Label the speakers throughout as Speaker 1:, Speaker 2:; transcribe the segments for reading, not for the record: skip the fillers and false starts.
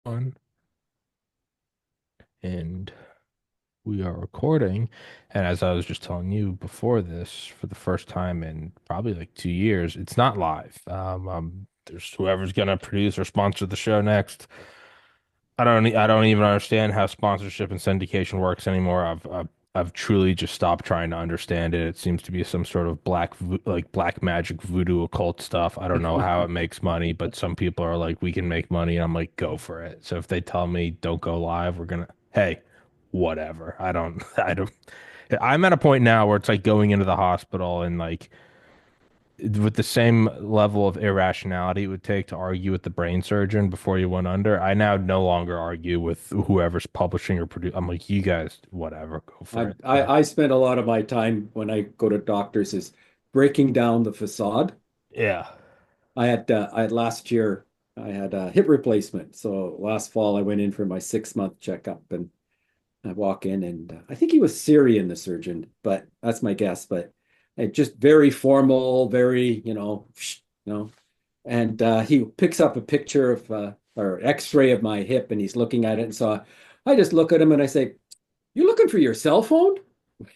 Speaker 1: On and we are recording. And as I was just telling you before this, for the first time in probably like 2 years, it's not live. There's whoever's gonna produce or sponsor the show next. I don't even understand how sponsorship and syndication works anymore. I've truly just stopped trying to understand it. It seems to be some sort of like black magic voodoo occult stuff. I don't know how it makes money, but some people are like, we can make money. And I'm like, go for it. So if they tell me don't go live, hey, whatever. I don't, I'm at a point now where it's like going into the hospital and like with the same level of irrationality it would take to argue with the brain surgeon before you went under, I now no longer argue with whoever's publishing or producing. I'm like, you guys, whatever, go for
Speaker 2: I,
Speaker 1: it.
Speaker 2: I I spend a lot of my time when I go to doctors is breaking down the facade.
Speaker 1: Yeah.
Speaker 2: I had last year I had a hip replacement. So last fall I went in for my 6 month checkup and I walk in and I think he was Syrian, the surgeon, but that's my guess. But just very formal, very, and he picks up a picture of or X-ray of my hip and he's looking at it. And so I just look at him and I say, "You looking for your cell phone?"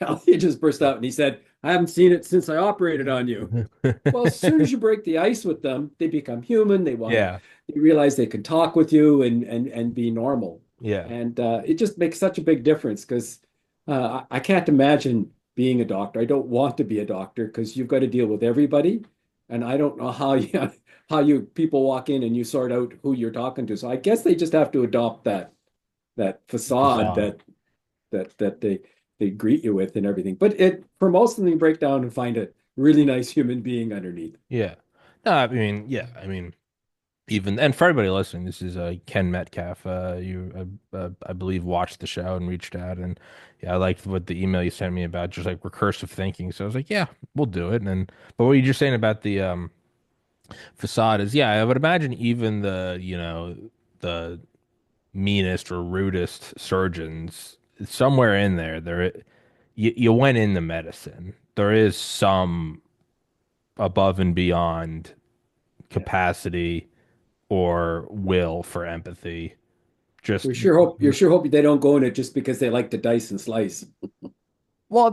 Speaker 2: Well, he just burst out and he said, "I haven't seen it since I operated on you." Well, as soon as you break the ice with them, they become human.
Speaker 1: Yeah.
Speaker 2: They realize they can talk with you and be normal.
Speaker 1: Yeah.
Speaker 2: And it just makes such a big difference because I can't imagine being a doctor. I don't want to be a doctor because you've got to deal with everybody. And I don't know how you how you people walk in and you sort out who you're talking to. So I guess they just have to adopt that facade
Speaker 1: Facade.
Speaker 2: that they greet you with and everything. But it for most of them, you break down and find a really nice human being underneath.
Speaker 1: Yeah. No, I mean, yeah, I mean, even and for everybody listening, this is Ken Metcalfe. I believe watched the show and reached out, and yeah, I liked what the email you sent me about just like recursive thinking. So I was like, yeah, we'll do it. And but what you're just saying about the facade is, yeah, I would imagine even the meanest or rudest surgeons somewhere in there, you went into medicine. There is some above and beyond
Speaker 2: Yeah.
Speaker 1: capacity or will for empathy. Just
Speaker 2: You sure hope they don't go in it just because they like to dice and slice.
Speaker 1: well,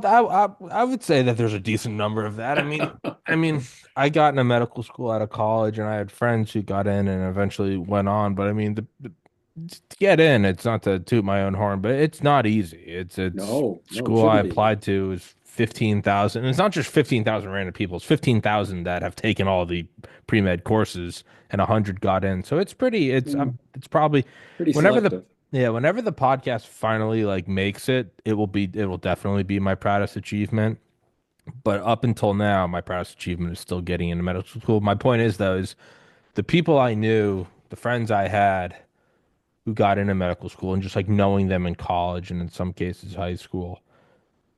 Speaker 1: I would say that there's a decent number of that. I mean, I got into medical school out of college, and I had friends who got in and eventually went on. But I mean, to get in, it's not to toot my own horn, but it's not easy. It's
Speaker 2: No, no, it
Speaker 1: school I
Speaker 2: shouldn't be.
Speaker 1: applied to is 15,000. And it's not just 15,000 random people. It's 15,000 that have taken all the pre-med courses, and 100 got in. So it's pretty.
Speaker 2: Mm,
Speaker 1: It's probably
Speaker 2: pretty
Speaker 1: whenever the
Speaker 2: selective.
Speaker 1: yeah, whenever the podcast finally like makes it, it will definitely be my proudest achievement. But up until now, my proudest achievement is still getting into medical school. My point is though, is the people I knew, the friends I had who got into medical school and just like knowing them in college and in some cases high school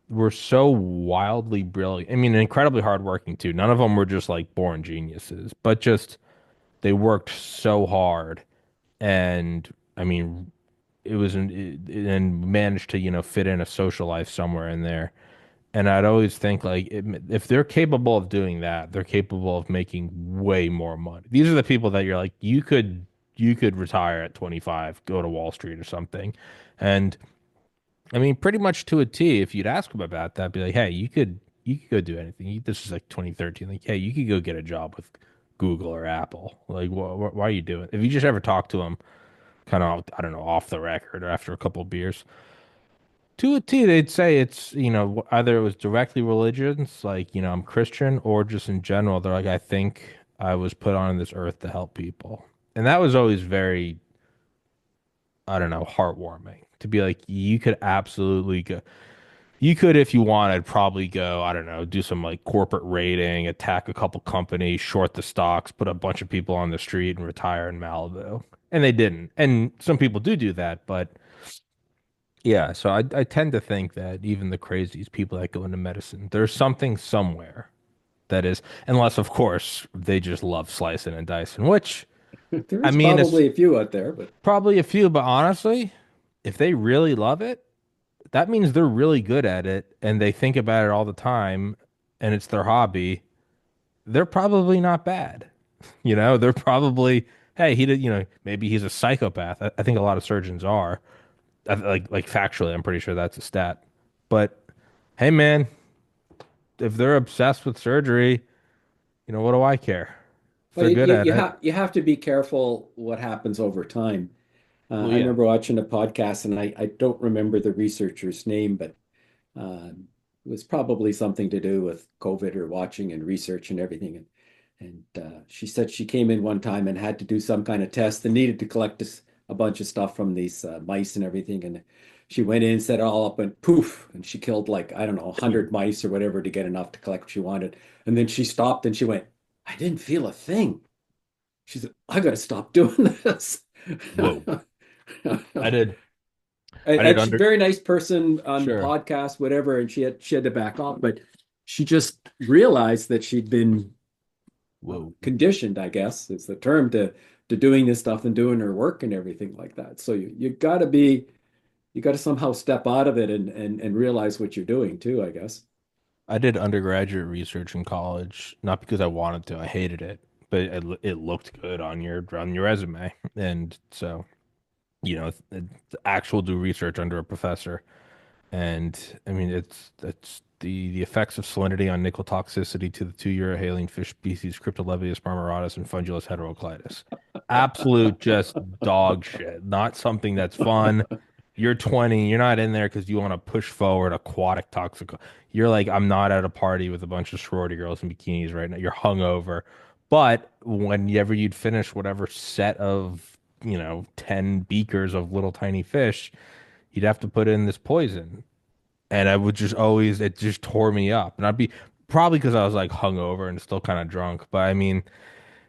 Speaker 1: were so wildly brilliant. I mean, incredibly hardworking too. None of them were just like born geniuses, but just they worked so hard and I mean and managed to, fit in a social life somewhere in there. And I'd always think like if they're capable of doing that, they're capable of making way more money. These are the people that you're like, you could retire at 25, go to Wall Street or something. And I mean, pretty much to a T, if you'd ask them about that, be like, hey, you could go do anything. This is like 2013. Like, hey, you could go get a job with Google or Apple. Like, why are you doing? If you just ever talk to them, kind of, I don't know, off the record or after a couple of beers, to a T, they'd say it's, either it was directly religions, like, I'm Christian, or just in general, they're like, I think I was put on this earth to help people. And that was always very, I don't know, heartwarming to be like, you could absolutely go. You could, if you wanted, probably go, I don't know, do some like corporate raiding, attack a couple companies, short the stocks, put a bunch of people on the street and retire in Malibu. And they didn't. And some people do that, but yeah, so I tend to think that even the craziest people that go into medicine, there's something somewhere that is, unless of course they just love slicing and dicing, which
Speaker 2: There
Speaker 1: I
Speaker 2: is
Speaker 1: mean is
Speaker 2: probably a few out there, but
Speaker 1: probably a few, but honestly, if they really love it, that means they're really good at it and they think about it all the time and it's their hobby. They're probably not bad. They're probably hey, he did, maybe he's a psychopath. I think a lot of surgeons are. Like factually, I'm pretty sure that's a stat. But hey, man, if they're obsessed with surgery, what do I care? If
Speaker 2: Well,
Speaker 1: they're good at it,
Speaker 2: you have to be careful what happens over time.
Speaker 1: well,
Speaker 2: I
Speaker 1: yeah.
Speaker 2: remember watching a podcast, and I don't remember the researcher's name, but it was probably something to do with COVID or watching and research and everything. And she said she came in one time and had to do some kind of test and needed to collect a bunch of stuff from these mice and everything. And she went in, set it all up, and poof, and she killed like, I don't know, 100 mice or whatever to get enough to collect what she wanted. And then she stopped and she went, I didn't feel a thing. She said, I got to stop doing this.
Speaker 1: Whoa. I did. I did
Speaker 2: And she's a
Speaker 1: under.
Speaker 2: very nice person on the
Speaker 1: Sure.
Speaker 2: podcast, whatever, and she had to back off, but she just realized that she'd been
Speaker 1: Whoa.
Speaker 2: conditioned, I guess is the term, to doing this stuff and doing her work and everything like that. So you got to somehow step out of it and realize what you're doing too, I guess.
Speaker 1: I did undergraduate research in college, not because I wanted to. I hated it, but it looked good on your resume, and so it's actual do research under a professor. And I mean, it's the effects of salinity on nickel toxicity to the two Eurohaline fish species Cryptolevius marmoratus and Fundulus heteroclitus. Absolute just dog shit. Not something that's fun. You're 20, you're not in there because you want to push forward aquatic toxic. You're like, I'm not at a party with a bunch of sorority girls in bikinis right now. You're hungover. But whenever you'd finish whatever set of, 10 beakers of little tiny fish, you'd have to put in this poison. And I would just always, it just tore me up. And I'd be probably because I was like hungover and still kind of drunk. But I mean,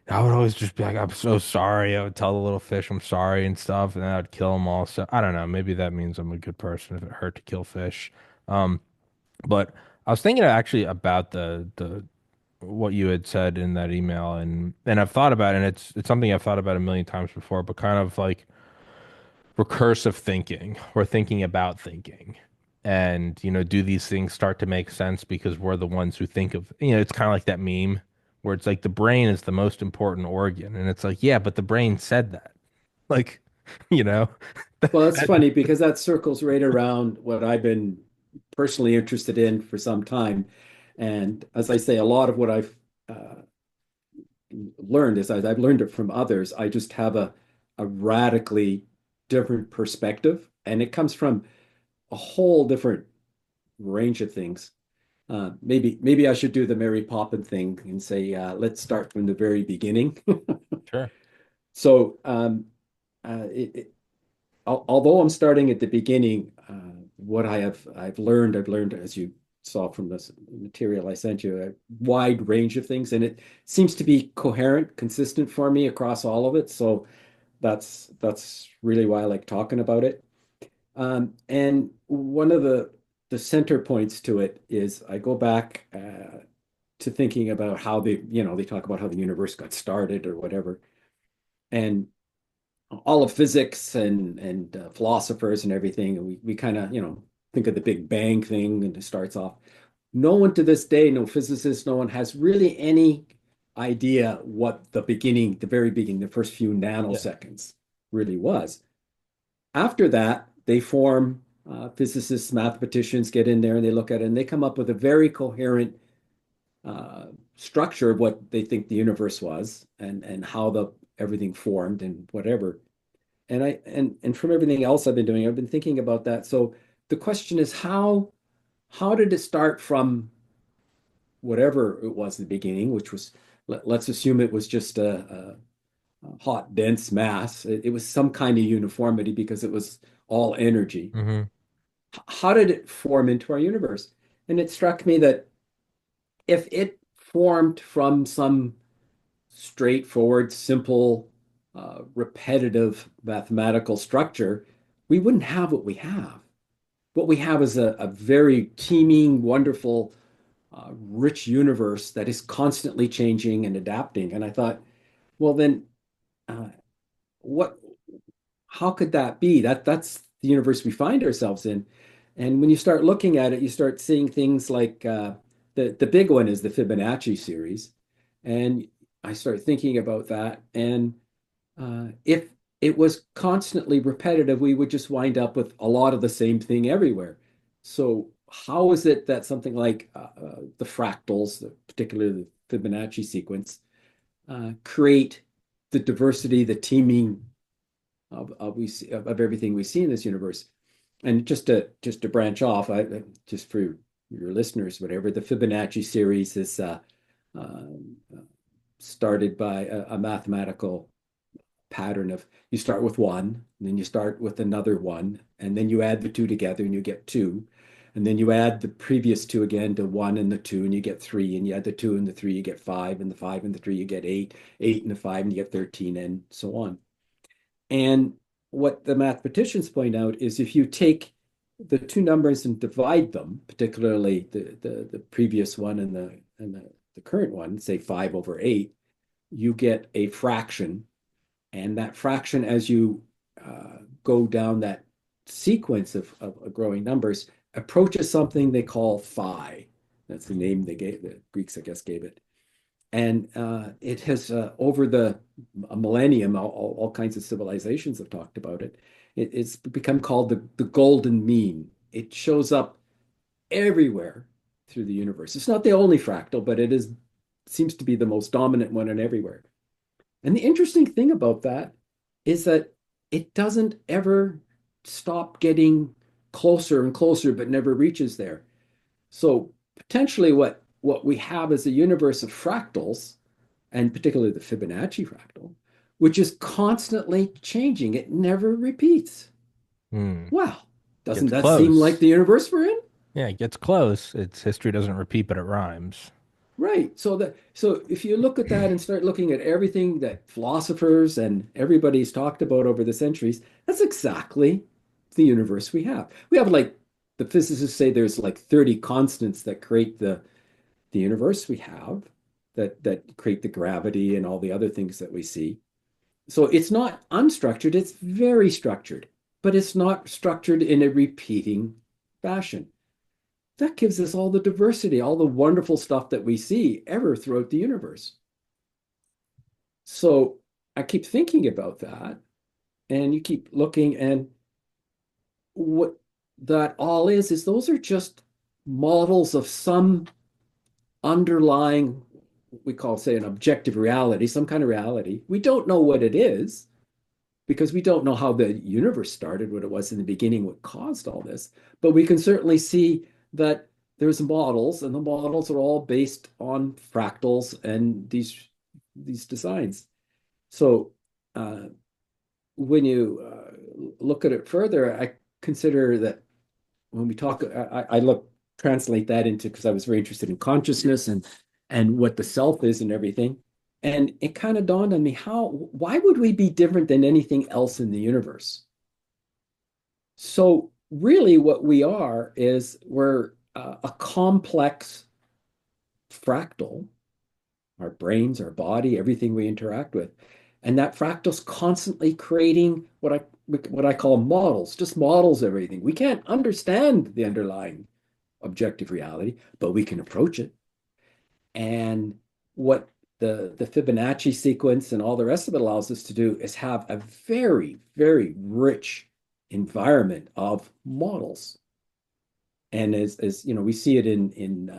Speaker 1: I would always just be like, I'm so sorry. I would tell the little fish I'm sorry and stuff. And then I'd kill them all. So I don't know. Maybe that means I'm a good person if it hurt to kill fish. Um, but I was thinking actually about the what you had said in that email, and I've thought about it, and it's something I've thought about a million times before, but kind of like recursive thinking or thinking about thinking. And, do these things start to make sense because we're the ones who think of, it's kind of like that meme where it's like the brain is the most important organ. And it's like, yeah, but the brain said that. Like, you know,
Speaker 2: Well, it's funny because that circles right around what I've been personally interested in for some time. And as I say, a lot of what I've learned is I've learned it from others. I just have a radically different perspective, and it comes from a whole different range of things. Maybe I should do the Mary Poppin thing and say, let's start from the very beginning.
Speaker 1: sure.
Speaker 2: So, although I'm starting at the beginning, what I've learned, as you saw from this material I sent you, a wide range of things, and it seems to be coherent, consistent for me across all of it. So that's really why I like talking about it. And one of the center points to it is I go back to thinking about how they talk about how the universe got started or whatever, and all of physics and philosophers and everything, and we kind of think of the Big Bang thing, and it starts off. No one to this day, no physicist, no one has really any idea what the very beginning, the first few
Speaker 1: Yeah.
Speaker 2: nanoseconds really was. After that, they form physicists, mathematicians get in there and they look at it and they come up with a very coherent uh, structure of what they think the universe was and how the everything formed and whatever. And from everything else I've been doing, I've been thinking about that. So the question is how did it start from whatever it was at the beginning, which was let's assume it was just a hot, dense mass. It was some kind of uniformity because it was all energy.
Speaker 1: Hmm.
Speaker 2: How did it form into our universe? And it struck me that if it formed from some straightforward, simple, repetitive mathematical structure, we wouldn't have what we have. What we have is a very teeming, wonderful, rich universe that is constantly changing and adapting. And I thought, well, then, uh, what? How could that be? That's the universe we find ourselves in. And when you start looking at it, you start seeing things like the big one is the Fibonacci series, and I start thinking about that, and If it was constantly repetitive, we would just wind up with a lot of the same thing everywhere. So how is it that something like the fractals, particularly the Fibonacci sequence, create the diversity, the teaming of everything we see in this universe? And just to branch off, just for your listeners, whatever, the Fibonacci series is uh, started by a mathematical pattern of you start with one, and then you start with another one, and then you add the two together and you get two. And then you add the previous two again to one and the two, and you get three. And you add the two and the three, you get five, and the five and the three, you get eight, eight and the five, and you get 13, and so on. And what the mathematicians point out is if you take the two numbers and divide them, particularly the previous one and the current one, say 5/8, you get a fraction. And that fraction, as you go down that sequence of growing numbers, approaches something they call phi. That's the name they gave, the Greeks, I guess, gave it. And it has, over the a millennium, all kinds of civilizations have talked about it. It's become called the golden mean. It shows up everywhere through the universe. It's not the only fractal, but it is seems to be the most dominant one in everywhere. And the interesting thing about that is that it doesn't ever stop getting closer and closer, but never reaches there. So potentially what we have is a universe of fractals, and particularly the Fibonacci fractal, which is constantly changing. It never repeats.
Speaker 1: Hmm.
Speaker 2: Wow, doesn't
Speaker 1: Gets
Speaker 2: that seem like
Speaker 1: close.
Speaker 2: the universe we're in?
Speaker 1: Yeah, it gets close. Its history doesn't repeat, but it rhymes.
Speaker 2: Right. So if you look at that and start looking at everything that philosophers and everybody's talked about over the centuries, that's exactly the universe we have. We have, like, the physicists say there's like 30 constants that create the universe we have, that create the gravity and all the other things that we see. So it's not unstructured, it's very structured, but it's not structured in a repeating fashion. That gives us all the diversity, all the wonderful stuff that we see ever throughout the universe. So I keep thinking about that, and you keep looking, and what that all is those are just models of some underlying, we call, say, an objective reality, some kind of reality. We don't know what it is because we don't know how the universe started, what it was in the beginning, what caused all this. But we can certainly see that there's models, and the models are all based on fractals and these designs. So uh, when you look at it further, I consider that when we talk, I look translate that into, because I was very interested in consciousness and what the self is and everything. And it kind of dawned on me, why would we be different than anything else in the universe? So really what we are is we're a complex fractal, our brains, our body, everything we interact with. And that fractal's constantly creating what I call models, just models of everything. We can't understand the underlying objective reality, but we can approach it. And what the Fibonacci sequence and all the rest of it allows us to do is have a very, very rich environment of models. And as you know, we see it in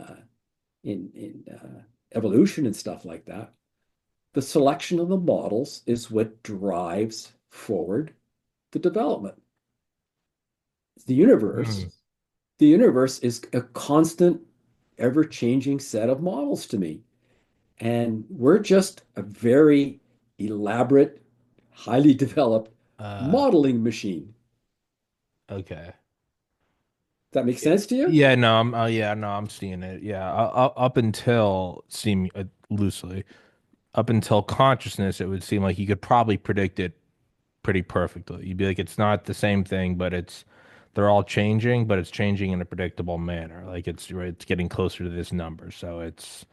Speaker 2: evolution and stuff like that. The selection of the models is what drives forward the development. The
Speaker 1: Hmm.
Speaker 2: universe, the universe is a constant, ever-changing set of models to me. And we're just a very elaborate, highly developed
Speaker 1: Uh,
Speaker 2: modeling machine.
Speaker 1: okay.
Speaker 2: Does that make sense to you?
Speaker 1: Yeah, no, yeah, no, I'm seeing it. Yeah, up until seem loosely, up until consciousness, it would seem like you could probably predict it pretty perfectly. You'd be like, it's not the same thing, but they're all changing, but it's changing in a predictable manner. Like it's getting closer to this number. So it's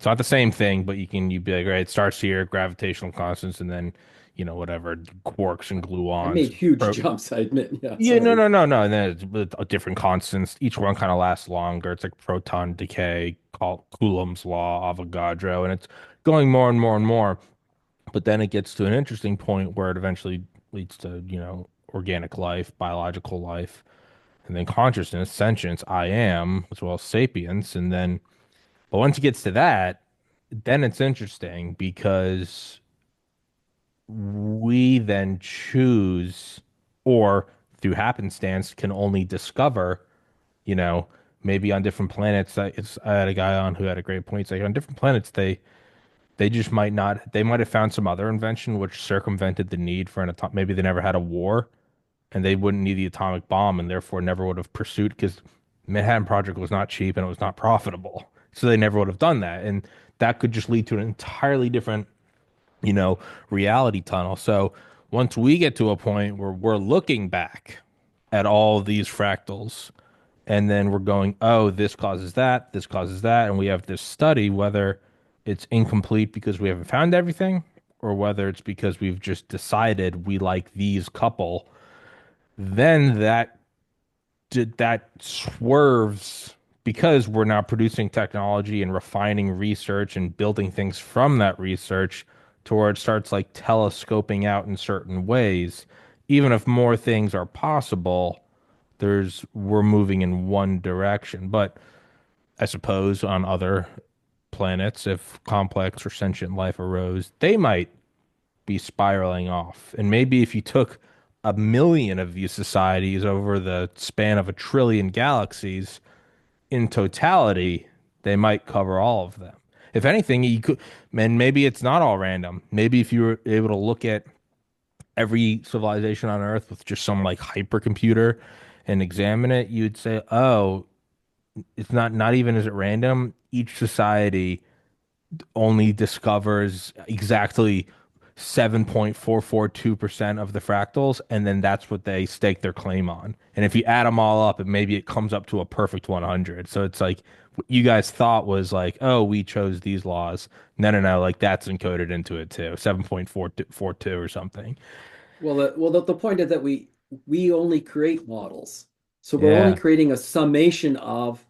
Speaker 1: not the same thing, but you'd be like, right, it starts here, gravitational constants, and then, whatever, quarks and
Speaker 2: I
Speaker 1: gluons.
Speaker 2: made huge jumps, I admit. Yeah,
Speaker 1: Yeah, no,
Speaker 2: sorry.
Speaker 1: no, no, no. And then it's with different constants. Each one kind of lasts longer. It's like proton decay, called Coulomb's law, Avogadro, and it's going more and more and more. But then it gets to an interesting point where it eventually leads to, organic life, biological life, and then consciousness, sentience, I am, as well as sapience. And then, but once it gets to that, then it's interesting because we then choose, or through happenstance, can only discover, you know, maybe on different planets. I had a guy on who had a great point. It's like on different planets, they just might not, they might have found some other invention which circumvented the need for an atom. Maybe they never had a war and they wouldn't need the atomic bomb and therefore never would have pursued because Manhattan Project was not cheap and it was not profitable. So they never would have done that. And that could just lead to an entirely different, you know, reality tunnel. So once we get to a point where we're looking back at all these fractals and then we're going, oh, this causes that, and we have this study, whether it's incomplete because we haven't found everything, or whether it's because we've just decided we like these couple, then that swerves because we're now producing technology and refining research and building things from that research to where it starts like telescoping out in certain ways. Even if more things are possible, we're moving in one direction. But I suppose on other planets, if complex or sentient life arose, they might be spiraling off. And maybe if you took 1 million of these societies over the span of 1 trillion galaxies in totality, they might cover all of them. If anything, you could, and maybe it's not all random. Maybe if you were able to look at every civilization on Earth with just some like hypercomputer and examine it, you'd say, oh, it's not even is it random? Each society only discovers exactly 7.442% of the fractals, and then that's what they stake their claim on. And if you add them all up, and maybe it comes up to a perfect 100. So it's like what you guys thought was like, oh, we chose these laws. No, no, no, like that's encoded into it too. 7.442 or something.
Speaker 2: The point is that we only create models. So we're only
Speaker 1: Yeah.
Speaker 2: creating a summation of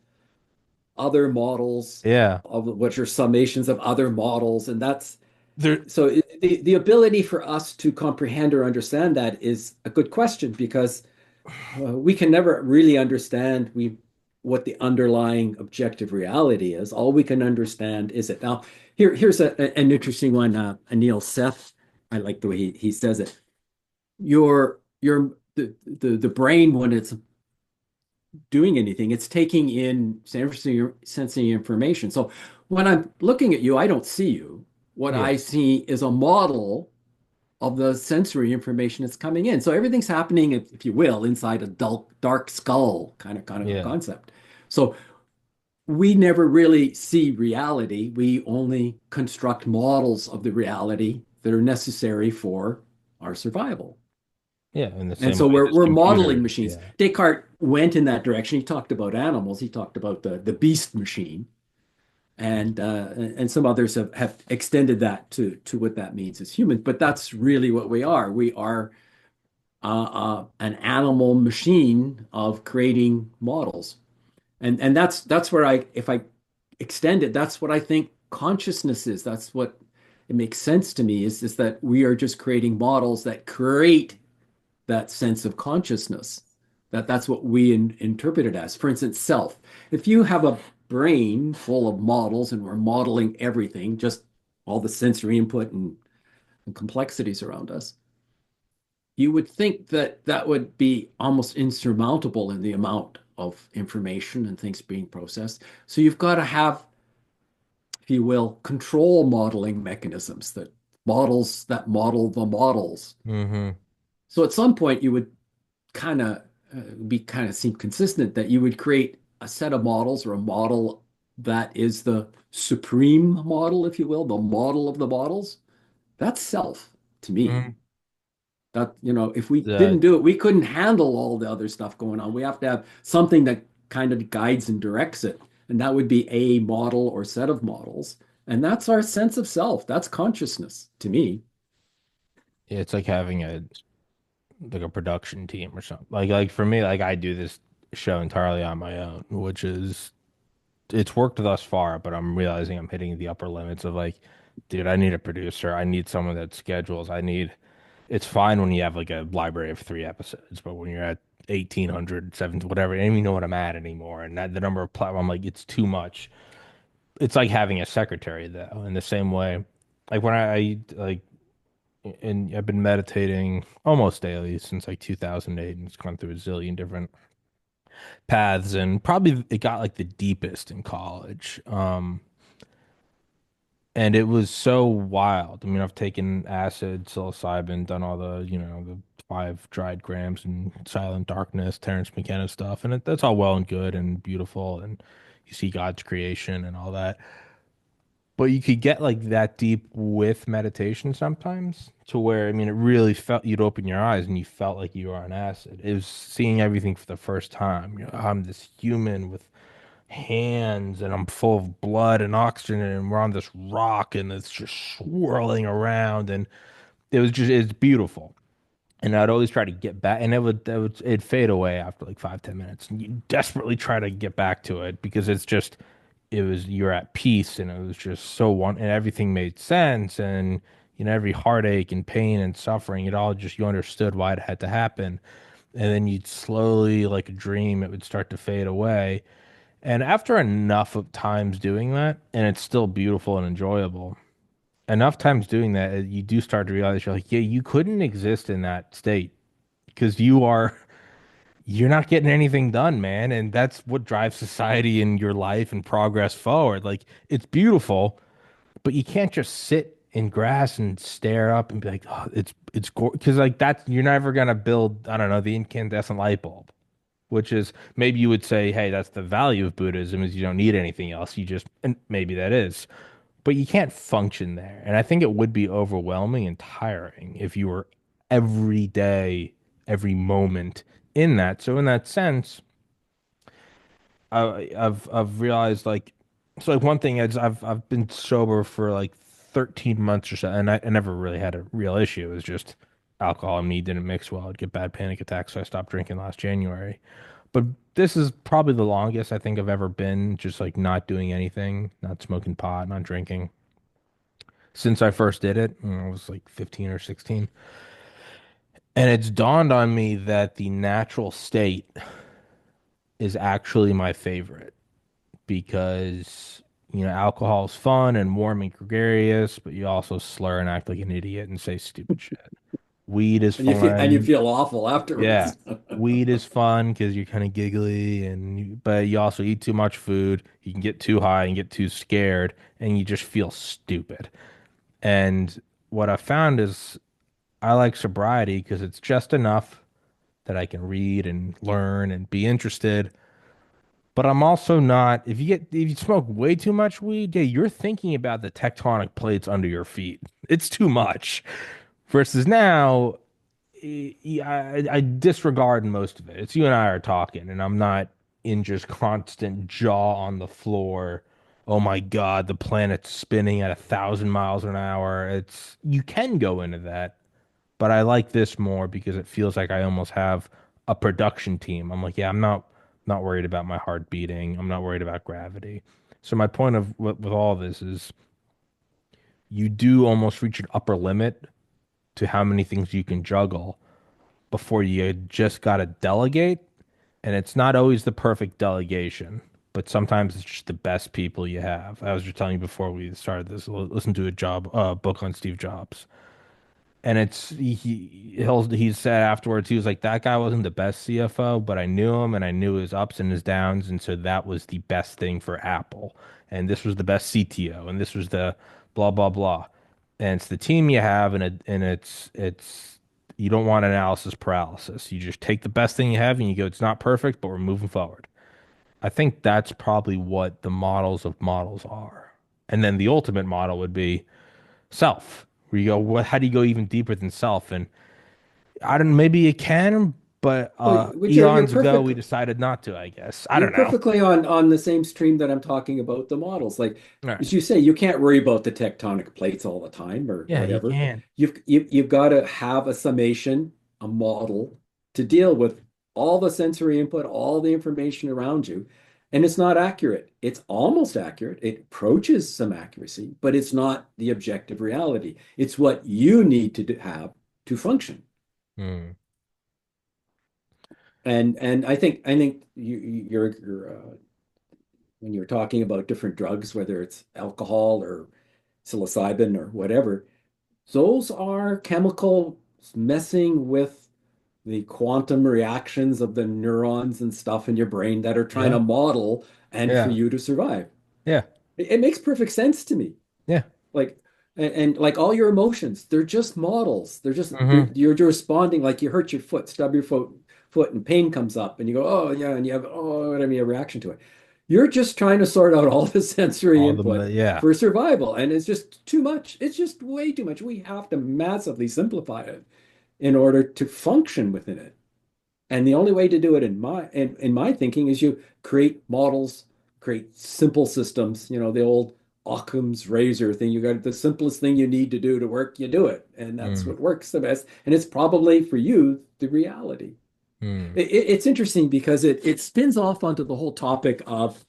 Speaker 2: other models
Speaker 1: Yeah.
Speaker 2: of which are summations of other models. And that's
Speaker 1: There
Speaker 2: so the ability for us to comprehend or understand that is a good question because we can never really understand what the underlying objective reality is. All we can understand is it. Now, here's an interesting one. Anil Seth, I like the way he says it. The brain when it's doing anything, it's taking in sensing information. So when I'm looking at you, I don't see you. What
Speaker 1: yeah.
Speaker 2: I see is a model of the sensory information that's coming in. So everything's happening, if you will, inside a dark skull kind of a
Speaker 1: Yeah.
Speaker 2: concept. So we never really see reality. We only construct models of the reality that are necessary for our survival.
Speaker 1: Yeah. In the
Speaker 2: And
Speaker 1: same
Speaker 2: so
Speaker 1: way as
Speaker 2: we're modeling
Speaker 1: computers.
Speaker 2: machines.
Speaker 1: Yeah.
Speaker 2: Descartes went in that direction. He talked about animals. He talked about the beast machine, and some others have extended that to what that means as humans. But that's really what we are. We are an animal machine of creating models, and that's where if I extend it, that's what I think consciousness is. That's what it makes sense to me is that we are just creating models that create that sense of consciousness. That's what we interpret it as. For instance, self. If you have a brain full of models and we're modeling everything, just all the sensory input and complexities around us, you would think that that would be almost insurmountable in the amount of information and things being processed. So you've got to have, if you will, control modeling mechanisms that model the models.
Speaker 1: Mm-hmm.
Speaker 2: So at some point you would kind of be kind of seem consistent that you would create a set of models or a model that is the supreme model, if you will, the model of the models. That's self to me.
Speaker 1: Mm-hmm.
Speaker 2: That, if we didn't
Speaker 1: The
Speaker 2: do it, we couldn't handle all the other stuff going on. We have to have something that kind of guides and directs it. And that would be a model or set of models. And that's our sense of self. That's consciousness to me.
Speaker 1: it's like having a production team or something. Like for me, like I do this show entirely on my own, which is it's worked thus far, but I'm realizing I'm hitting the upper limits of like Dude, I need a producer. I need someone that schedules. It's fine when you have like a library of 3 episodes, but when you're at 1,800, 17, whatever, I don't even know what I'm at anymore. And that, the number of platforms, I'm like, it's too much. It's like having a secretary though, in the same way. Like when like, and I've been meditating almost daily since like 2008, and it's gone through a zillion different paths, and probably it got like the deepest in college. And it was so wild. I mean, I've taken acid, psilocybin, done all the 5 dried grams and Silent Darkness, Terrence McKenna stuff, and that's all well and good and beautiful, and you see God's creation and all that. But you could get like that deep with meditation sometimes, to where, I mean, it really felt you'd open your eyes and you felt like you were on acid. It was seeing everything for the first time. I'm this human with hands and I'm full of blood and oxygen and we're on this rock and it's just swirling around, and it's beautiful. And I'd always try to get back, and it'd fade away after like 5, 10 minutes. And you desperately try to get back to it because you're at peace, and it was just and everything made sense, and every heartache and pain and suffering, you understood why it had to happen. And then you'd slowly, like a dream, it would start to fade away. And after enough of times doing that, and it's still beautiful and enjoyable, enough times doing that, you do start to realize you're like, yeah, you couldn't exist in that state because you're not getting anything done, man. And that's what drives society and your life and progress forward. Like, it's beautiful, but you can't just sit in grass and stare up and be like, oh, it's because like that's you're never gonna build, I don't know, the incandescent light bulb, which is maybe you would say, hey, that's the value of Buddhism is you don't need anything else. And maybe that is, but you can't function there. And I think it would be overwhelming and tiring if you were every day, every moment in that. So in that sense, I've realized like, so like one thing is I've been sober for like 13 months or so, and I never really had a real issue. It was just alcohol and me didn't mix well. I'd get bad panic attacks, so I stopped drinking last January. But this is probably the longest I think I've ever been just like not doing anything, not smoking pot, not drinking since I first did it. I was like 15 or 16. And it's dawned on me that the natural state is actually my favorite because, alcohol is fun and warm and gregarious, but you also slur and act like an idiot and say stupid shit. Weed is
Speaker 2: And you
Speaker 1: fun.
Speaker 2: feel awful
Speaker 1: Yeah.
Speaker 2: afterwards.
Speaker 1: Weed is fun because you're kind of giggly, but you also eat too much food. You can get too high and get too scared, and you just feel stupid. And what I found is I like sobriety because it's just enough that I can read and learn and be interested. But I'm also not, if you smoke way too much weed, yeah, you're thinking about the tectonic plates under your feet. It's too much. Versus now, I disregard most of it. It's you and I are talking, and I'm not in just constant jaw on the floor. Oh my God, the planet's spinning at 1,000 miles an hour. You can go into that, but I like this more because it feels like I almost have a production team. I'm like, yeah, I'm not worried about my heart beating. I'm not worried about gravity. So my point with all this is you do almost reach an upper limit to how many things you can juggle before you just got to delegate. And it's not always the perfect delegation, but sometimes it's just the best people you have. I was just telling you before we started this, listen to a book on Steve Jobs. And he said afterwards, he was like, that guy wasn't the best CFO, but I knew him and I knew his ups and his downs. And so that was the best thing for Apple. And this was the best CTO. And this was the blah, blah, blah. And it's the team you have, and you don't want analysis paralysis. You just take the best thing you have and you go, it's not perfect, but we're moving forward. I think that's probably what the models of models are. And then the ultimate model would be self, where you go, how do you go even deeper than self? And I don't, maybe you can, but
Speaker 2: Well, which you're
Speaker 1: eons ago we
Speaker 2: perfect.
Speaker 1: decided not to, I guess. I
Speaker 2: You're
Speaker 1: don't know.
Speaker 2: perfectly on the same stream that I'm talking about the models. Like
Speaker 1: All right.
Speaker 2: as you say, you can't worry about the tectonic plates all the time or
Speaker 1: Yeah, you
Speaker 2: whatever.
Speaker 1: can.
Speaker 2: You've got to have a summation, a model to deal with all the sensory input, all the information around you. And it's not accurate. It's almost accurate. It approaches some accuracy, but it's not the objective reality. It's what you need to have to function.
Speaker 1: Mm.
Speaker 2: And I think you're when you're talking about different drugs, whether it's alcohol or psilocybin or whatever, those are chemical messing with the quantum reactions of the neurons and stuff in your brain that are trying
Speaker 1: Yeah.
Speaker 2: to model and for
Speaker 1: Yeah.
Speaker 2: you to survive.
Speaker 1: Yeah.
Speaker 2: It makes perfect sense to me.
Speaker 1: Yeah.
Speaker 2: Like, and like all your emotions, they're just models.
Speaker 1: Hmm.
Speaker 2: You're responding like you hurt your foot, stub your foot, and pain comes up, and you go, oh yeah, and you have whatever a reaction to it. You're just trying to sort out all the sensory
Speaker 1: All
Speaker 2: input
Speaker 1: the, yeah.
Speaker 2: for survival, and it's just too much. It's just way too much. We have to massively simplify it in order to function within it. And the only way to do it in my thinking is you create models, create simple systems. You know, the old Occam's razor thing. You got the simplest thing you need to do to work, you do it. And that's
Speaker 1: Mm.
Speaker 2: what works the best. And it's probably for you the reality.
Speaker 1: Mm.
Speaker 2: It's interesting because it spins off onto the whole topic of,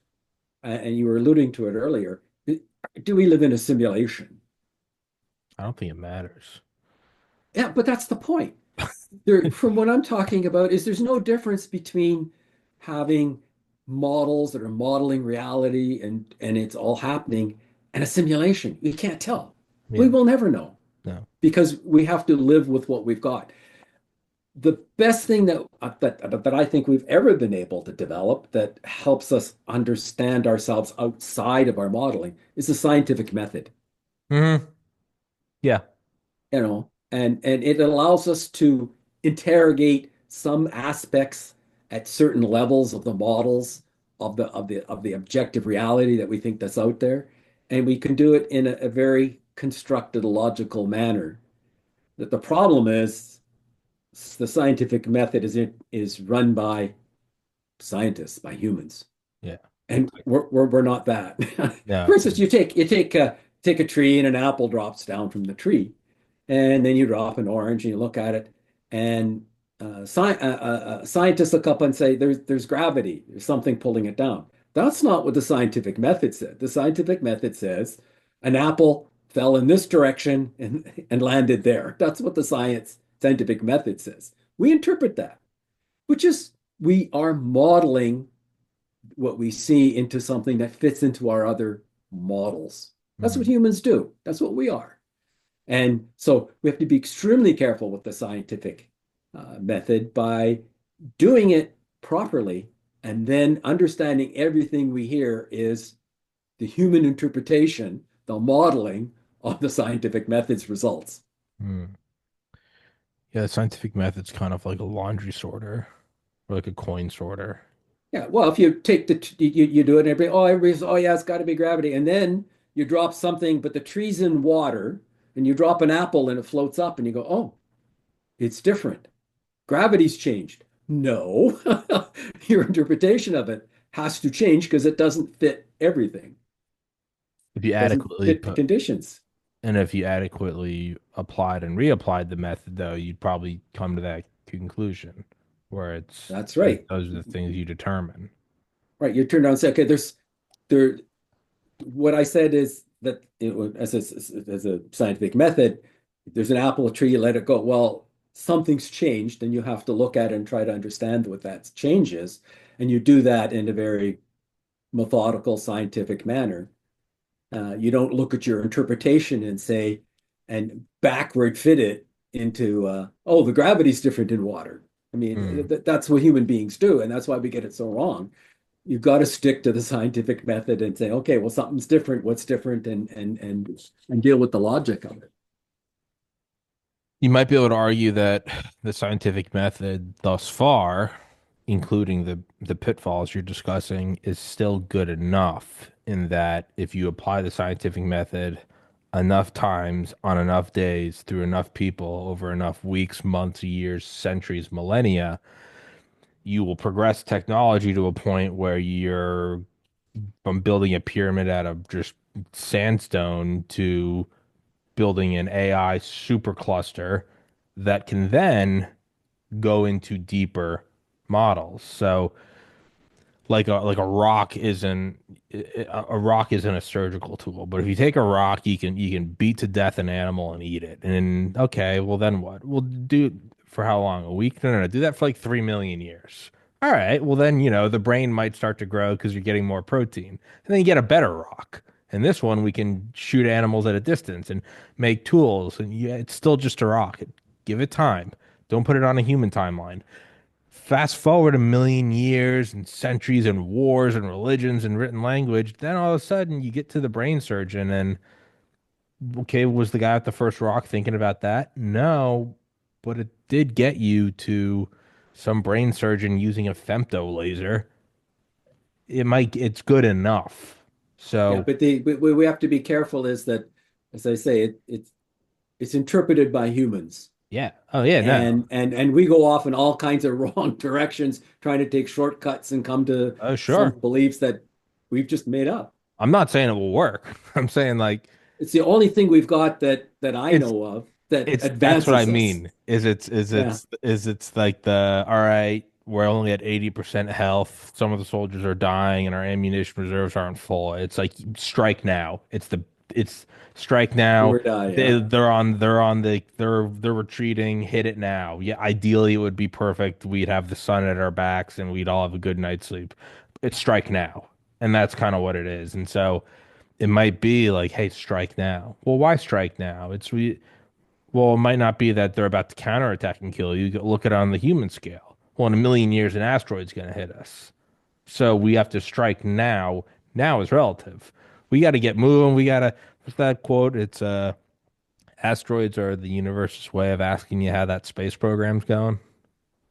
Speaker 2: and you were alluding to it earlier, do we live in a simulation?
Speaker 1: I don't think it matters.
Speaker 2: Yeah, but that's the point. From what I'm talking about is there's no difference between having models that are modeling reality and it's all happening and a simulation. We can't tell. We
Speaker 1: Yeah.
Speaker 2: will never know
Speaker 1: No.
Speaker 2: because we have to live with what we've got. The best thing that I think we've ever been able to develop that helps us understand ourselves outside of our modeling is the scientific method.
Speaker 1: Hmm. Yeah.
Speaker 2: And it allows us to interrogate some aspects at certain levels of the models of the objective reality that we think that's out there, and we can do it in a very constructed, logical manner. That the problem is the scientific method is run by scientists, by humans,
Speaker 1: Yeah.
Speaker 2: and we're not that.
Speaker 1: No.
Speaker 2: For instance, you take a tree and an apple drops down from the tree, and then you drop an orange and you look at it, and scientists look up and say there's gravity, there's something pulling it down. That's not what the scientific method said. The scientific method says an apple fell in this direction and landed there. That's what the scientific method says. We interpret that, which is we are modeling what we see into something that fits into our other models. That's what
Speaker 1: Mm.
Speaker 2: humans do. That's what we are. And so we have to be extremely careful with the scientific method by doing it properly and then understanding everything we hear is the human interpretation, the modeling of the scientific method's results.
Speaker 1: Mm. Yeah, the scientific method's kind of like a laundry sorter or like a coin sorter.
Speaker 2: Yeah, well, if you take you do it and everybody's, oh yeah, it's got to be gravity. And then you drop something, but the tree's in water and you drop an apple and it floats up and you go, oh, it's different. Gravity's changed. No, your interpretation of it has to change because it doesn't fit everything,
Speaker 1: If you
Speaker 2: doesn't
Speaker 1: adequately
Speaker 2: fit the
Speaker 1: put,
Speaker 2: conditions.
Speaker 1: and if you adequately applied and reapplied the method, though, you'd probably come to that conclusion where it's
Speaker 2: That's right.
Speaker 1: those are the things you determine.
Speaker 2: Right. You turn around and say, okay, there, what I said is that as a scientific method, there's an apple tree, you let it go. Well, something's changed, and you have to look at it and try to understand what that change is. And you do that in a very methodical, scientific manner. You don't look at your interpretation and say, and backward fit it into, oh, the gravity's different in water. I mean,
Speaker 1: Mm.
Speaker 2: that's what human beings do, and that's why we get it so wrong. You've got to stick to the scientific method and say, okay, well, something's different. What's different, and deal with the logic of it.
Speaker 1: You might be able to argue that the scientific method thus far, including the pitfalls you're discussing, is still good enough in that if you apply the scientific method enough times on enough days through enough people over enough weeks, months, years, centuries, millennia, you will progress technology to a point where you're from building a pyramid out of just sandstone to building an AI supercluster that can then go into deeper models. So like a rock isn't a rock isn't a surgical tool, but if you take a rock, you can beat to death an animal and eat it. And okay, well then what? We'll do for how long? A week? No, no, no. Do that for like 3 million years. All right. Well then, the brain might start to grow because you're getting more protein. And then you get a better rock. And this one we can shoot animals at a distance and make tools. And yeah, it's still just a rock. Give it time. Don't put it on a human timeline. Fast forward a million years and centuries and wars and religions and written language, then all of a sudden you get to the brain surgeon and okay, was the guy at the first rock thinking about that? No, but it did get you to some brain surgeon using a femto laser. It's good enough.
Speaker 2: Yeah,
Speaker 1: So
Speaker 2: but we have to be careful is that, as I say, it's interpreted by humans.
Speaker 1: yeah. Oh yeah, no.
Speaker 2: And we go off in all kinds of wrong directions trying to take shortcuts and come to
Speaker 1: Oh
Speaker 2: some
Speaker 1: sure.
Speaker 2: beliefs that we've just made up.
Speaker 1: I'm not saying it will work. I'm saying like
Speaker 2: It's the only thing we've got that I
Speaker 1: it's
Speaker 2: know of that
Speaker 1: that's what I
Speaker 2: advances us.
Speaker 1: mean.
Speaker 2: Yeah,
Speaker 1: It's like the all right, we're only at 80% health. Some of the soldiers are dying and our ammunition reserves aren't full. It's like strike now. It's strike
Speaker 2: do
Speaker 1: now.
Speaker 2: or die. Yeah,
Speaker 1: They're retreating. Hit it now. Yeah, ideally it would be perfect. We'd have the sun at our backs and we'd all have a good night's sleep. It's strike now. And that's kind of what it is. And so it might be like, hey, strike now. Well, why strike now? Well, it might not be that they're about to counterattack and kill you. Look at it on the human scale. Well, in a million years, an asteroid's going to hit us. So we have to strike now. Now is relative. We got to get moving. What's that quote? It's asteroids are the universe's way of asking you how that space program's going.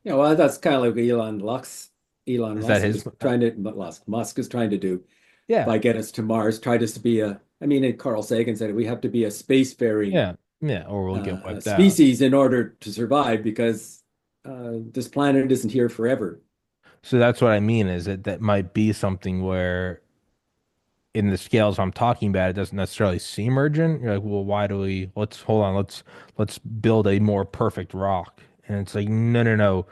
Speaker 2: yeah. Well, that's kind of like what Elon
Speaker 1: Is that
Speaker 2: Musk
Speaker 1: his?
Speaker 2: is trying to, Musk is trying to do
Speaker 1: Yeah.
Speaker 2: by get us to Mars. Try us to be a. I mean, and Carl Sagan said it, we have to be a spacefaring
Speaker 1: Yeah. Yeah. Or we'll get wiped out.
Speaker 2: species in order to survive because this planet isn't here forever.
Speaker 1: So that's what I mean is that might be something where in the scales I'm talking about, it doesn't necessarily seem urgent. You're like, well, why do we? Let's hold on. Let's build a more perfect rock. And it's like, no, no, no.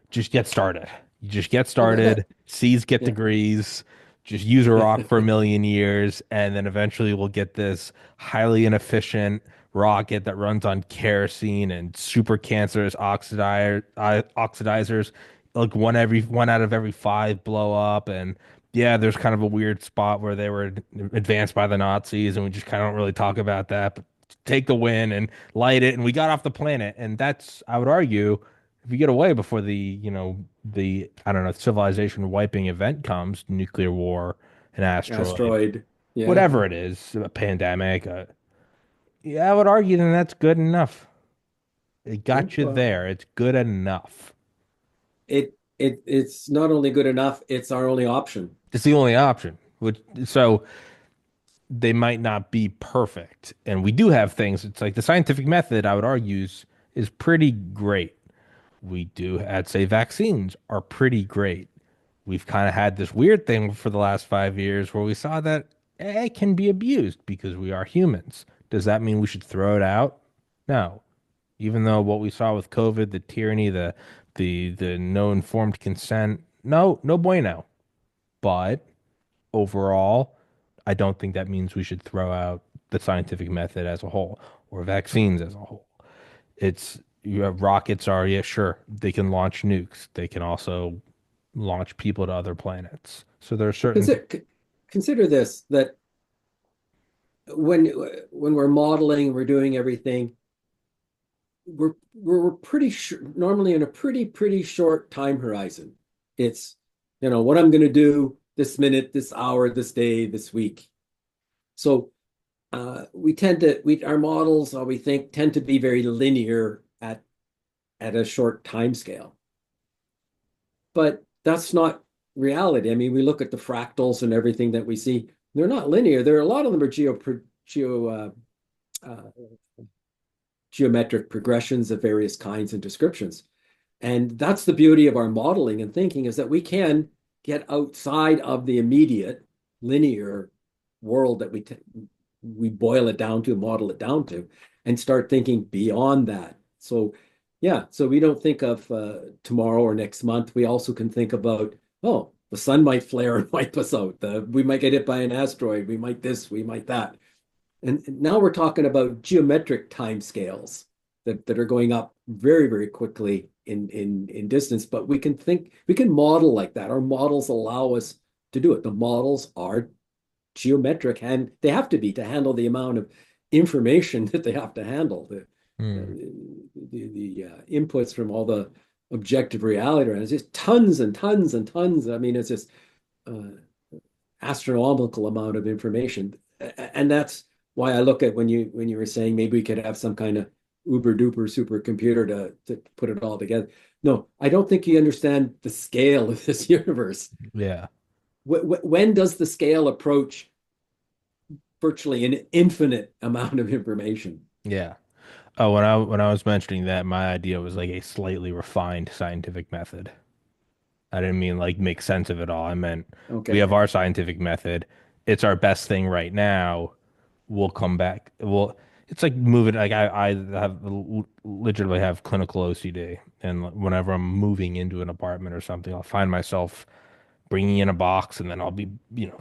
Speaker 1: Just get started. You just get
Speaker 2: Well,
Speaker 1: started. Seas get
Speaker 2: yeah.
Speaker 1: degrees. Just use a rock for a million years, and then eventually we'll get this highly inefficient rocket that runs on kerosene and super cancerous oxidizers. Like one out of every five blow up, and yeah, there's kind of a weird spot where they were advanced by the Nazis, and we just kind of don't really talk about that. But take the win and light it, and we got off the planet. And that's, I would argue, if you get away before the I don't know, civilization wiping event comes, nuclear war, an asteroid,
Speaker 2: Asteroid. Yeah.
Speaker 1: whatever it is, a pandemic, yeah, I would argue then that's good enough. It
Speaker 2: Yeah.
Speaker 1: got you
Speaker 2: Well,
Speaker 1: there. It's good enough.
Speaker 2: it's not only good enough, it's our only option.
Speaker 1: It's the only option. Which so they might not be perfect. And we do have things. It's like the scientific method, I would argue, is pretty great. We do, I'd say vaccines are pretty great. We've kind of had this weird thing for the last 5 years where we saw that it can be abused because we are humans. Does that mean we should throw it out? No. Even though what we saw with COVID, the tyranny, the no informed consent, no, no bueno. But overall, I don't think that means we should throw out the scientific method as a whole or vaccines as a whole. It's you have rockets are, yeah, sure, they can launch nukes. They can also launch people to other planets. So there are
Speaker 2: Well,
Speaker 1: certain things.
Speaker 2: consider this that when when we're modeling, we're doing everything, we're pretty sure normally in a pretty short time horizon. It's what I'm going to do this minute, this hour, this day, this week. So we tend to we our models, we think, tend to be very linear at a short time scale. But that's not reality. I mean, we look at the fractals and everything that we see; they're not linear. There are a lot of them are uh, geometric progressions of various kinds and descriptions. And that's the beauty of our modeling and thinking is that we can get outside of the immediate linear world that we boil it down to, model it down to, and start thinking beyond that. So, yeah, so we don't think of tomorrow or next month. We also can think about, oh, the sun might flare and wipe us out. We might get hit by an asteroid. We might this, we might that. And now we're talking about geometric timescales that are going up very, very quickly in distance. But we can model like that. Our models allow us to do it. The models are geometric, and they have to be to handle the amount of information that they have to handle.
Speaker 1: Hmm.
Speaker 2: The inputs from all the objective reality, and it's just tons and tons and tons. I mean, it's just uh, astronomical amount of information, and that's why I look at when you were saying maybe we could have some kind of uber duper supercomputer to put it all together. No, I don't think you understand the scale of this universe.
Speaker 1: Yeah.
Speaker 2: When does the scale approach virtually an infinite amount of information?
Speaker 1: Yeah. Oh, when I was mentioning that, my idea was like a slightly refined scientific method. I didn't mean like make sense of it all. I meant we
Speaker 2: Okay.
Speaker 1: have our scientific method. It's our best thing right now. We'll come back. It's like moving. Like I have literally have clinical OCD, and whenever I'm moving into an apartment or something, I'll find myself bringing in a box, and then I'll be,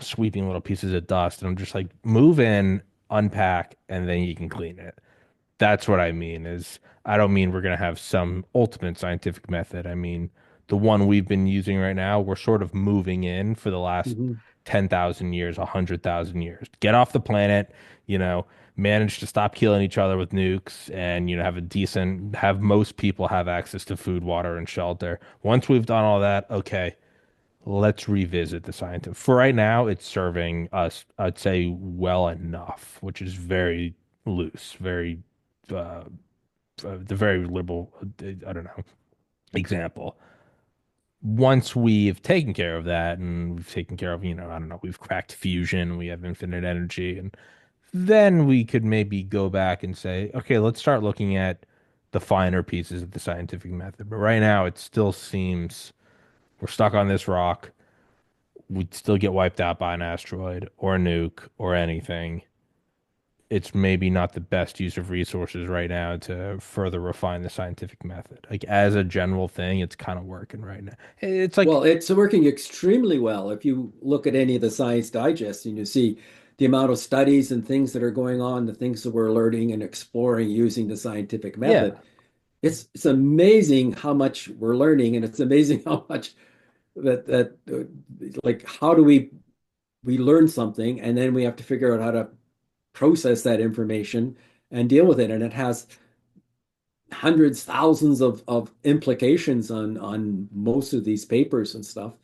Speaker 1: sweeping little pieces of dust, and I'm just like, move in, unpack, and then you can clean it. That's what I mean is I don't mean we're going to have some ultimate scientific method. I mean, the one we've been using right now, we're sort of moving in for the last
Speaker 2: Mhm.
Speaker 1: 10,000 years, 100,000 years. Get off the planet, you know, manage to stop killing each other with nukes and, have most people have access to food, water, and shelter. Once we've done all that, okay, let's revisit the scientific. For right now, it's serving us, I'd say, well enough, which is very loose, very uh, the very liberal, I don't know, example. Once we've taken care of that and we've taken care of, I don't know, we've cracked fusion, we have infinite energy, and then we could maybe go back and say, okay, let's start looking at the finer pieces of the scientific method. But right now, it still seems we're stuck on this rock. We'd still get wiped out by an asteroid or a nuke or anything. It's maybe not the best use of resources right now to further refine the scientific method. Like as a general thing, it's kind of working right now. It's like,
Speaker 2: Well, it's working extremely well. If you look at any of the Science Digest and you see the amount of studies and things that are going on, the things that we're learning and exploring using the scientific
Speaker 1: yeah,
Speaker 2: method, it's amazing how much we're learning, and it's amazing how much like how do we learn something and then we have to figure out how to process that information and deal with it, and it has hundreds, thousands of implications on most of these papers and stuff.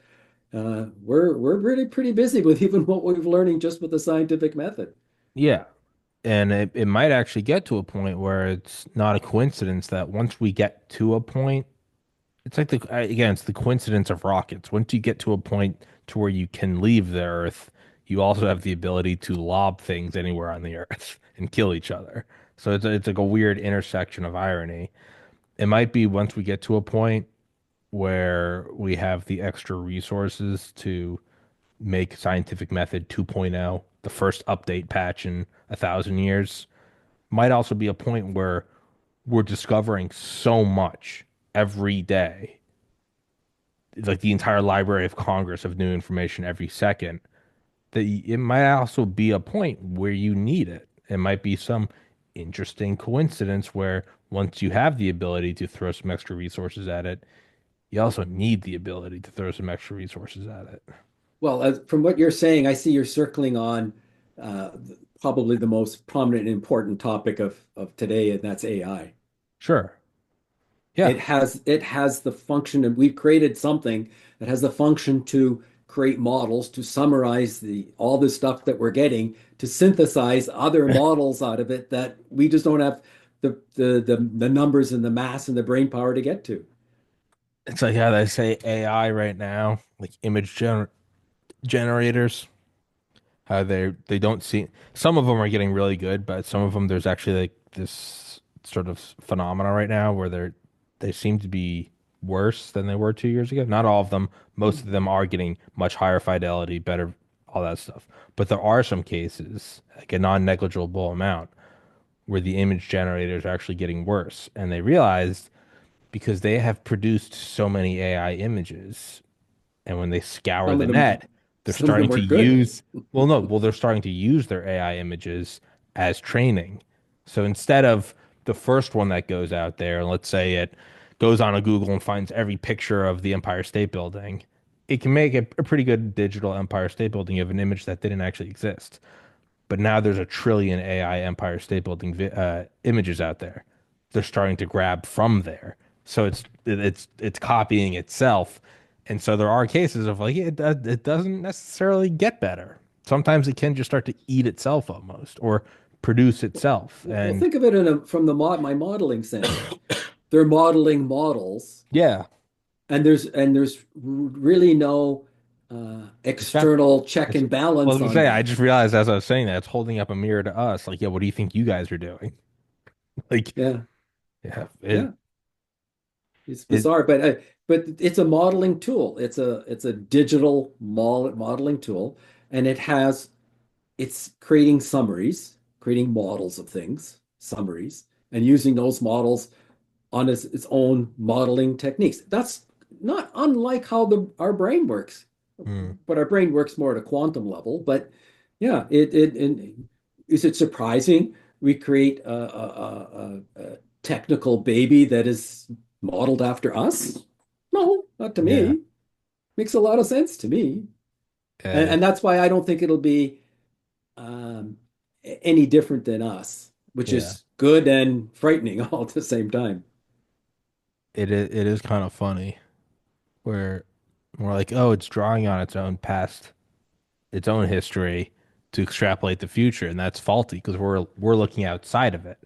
Speaker 2: We're really pretty busy with even what we're learning just with the scientific method.
Speaker 1: yeah. And it might actually get to a point where it's not a coincidence that once we get to a point, it's like again, it's the coincidence of rockets. Once you get to a point to where you can leave the Earth, you also have the ability to lob things anywhere on the Earth and kill each other. So it's like a weird intersection of irony. It might be once we get to a point where we have the extra resources to make scientific method 2.0, the first update patch in 1,000 years, might also be a point where we're discovering so much every day, like the entire Library of Congress of new information every second, that it might also be a point where you need it. It might be some interesting coincidence where once you have the ability to throw some extra resources at it, you also need the ability to throw some extra resources at it.
Speaker 2: Well, from what you're saying, I see you're circling on uh, probably the most prominent and important topic of today, and that's AI.
Speaker 1: Sure. Yeah.
Speaker 2: It has the function, and we've created something that has the function to create models, to summarize the all the stuff that we're getting, to synthesize other models out of it that we just don't have the numbers and the mass and the brain power to get to.
Speaker 1: It's like how they say AI right now, like generators, how they don't see some of them are getting really good, but some of them there's actually like this sort of phenomena right now where they seem to be worse than they were 2 years ago. Not all of them, most of them are getting much higher fidelity, better, all that stuff. But there are some cases, like a non-negligible amount, where the image generators are actually getting worse. And they realized because they have produced so many AI images, And when they scour
Speaker 2: Some
Speaker 1: the
Speaker 2: of them,
Speaker 1: net, they're
Speaker 2: some of
Speaker 1: starting
Speaker 2: them
Speaker 1: to
Speaker 2: are good.
Speaker 1: use, well, no, well, they're starting to use their AI images as training. So instead of the first one that goes out there, and let's say it goes on a Google and finds every picture of the Empire State Building, it can make a pretty good digital Empire State Building of an image that didn't actually exist. But now there's a trillion AI Empire State Building images out there. They're starting to grab from there, so it's copying itself, and so there are cases of like it doesn't necessarily get better. Sometimes it can just start to eat itself almost or produce itself,
Speaker 2: Well,
Speaker 1: and
Speaker 2: think of it from the my modeling sense. They're modeling models,
Speaker 1: yeah,
Speaker 2: and there's really no
Speaker 1: it's got
Speaker 2: external check
Speaker 1: it's.
Speaker 2: and
Speaker 1: Well, I was
Speaker 2: balance
Speaker 1: gonna
Speaker 2: on
Speaker 1: say, I
Speaker 2: that.
Speaker 1: just realized as I was saying that it's holding up a mirror to us. Like, yeah, what do you think you guys are doing? Like,
Speaker 2: Yeah,
Speaker 1: yeah,
Speaker 2: yeah, it's
Speaker 1: it,
Speaker 2: bizarre, but it's a modeling tool. It's a digital modeling tool, and it's creating summaries, creating models of things, summaries, and using those models on its own modeling techniques. That's not unlike how our brain works,
Speaker 1: hmm,
Speaker 2: but our brain works more at a quantum level. But yeah, is it surprising we create a technical baby that is modeled after us? No, not to
Speaker 1: yeah,
Speaker 2: me. Makes a lot of sense to me,
Speaker 1: uh,
Speaker 2: and that's why I don't think it'll be um, any different than us, which
Speaker 1: yeah.
Speaker 2: is good and frightening all at the same time.
Speaker 1: It is kind of funny where we're like, oh, it's drawing on its own past, its own history to extrapolate the future, and that's faulty because we're looking outside of it.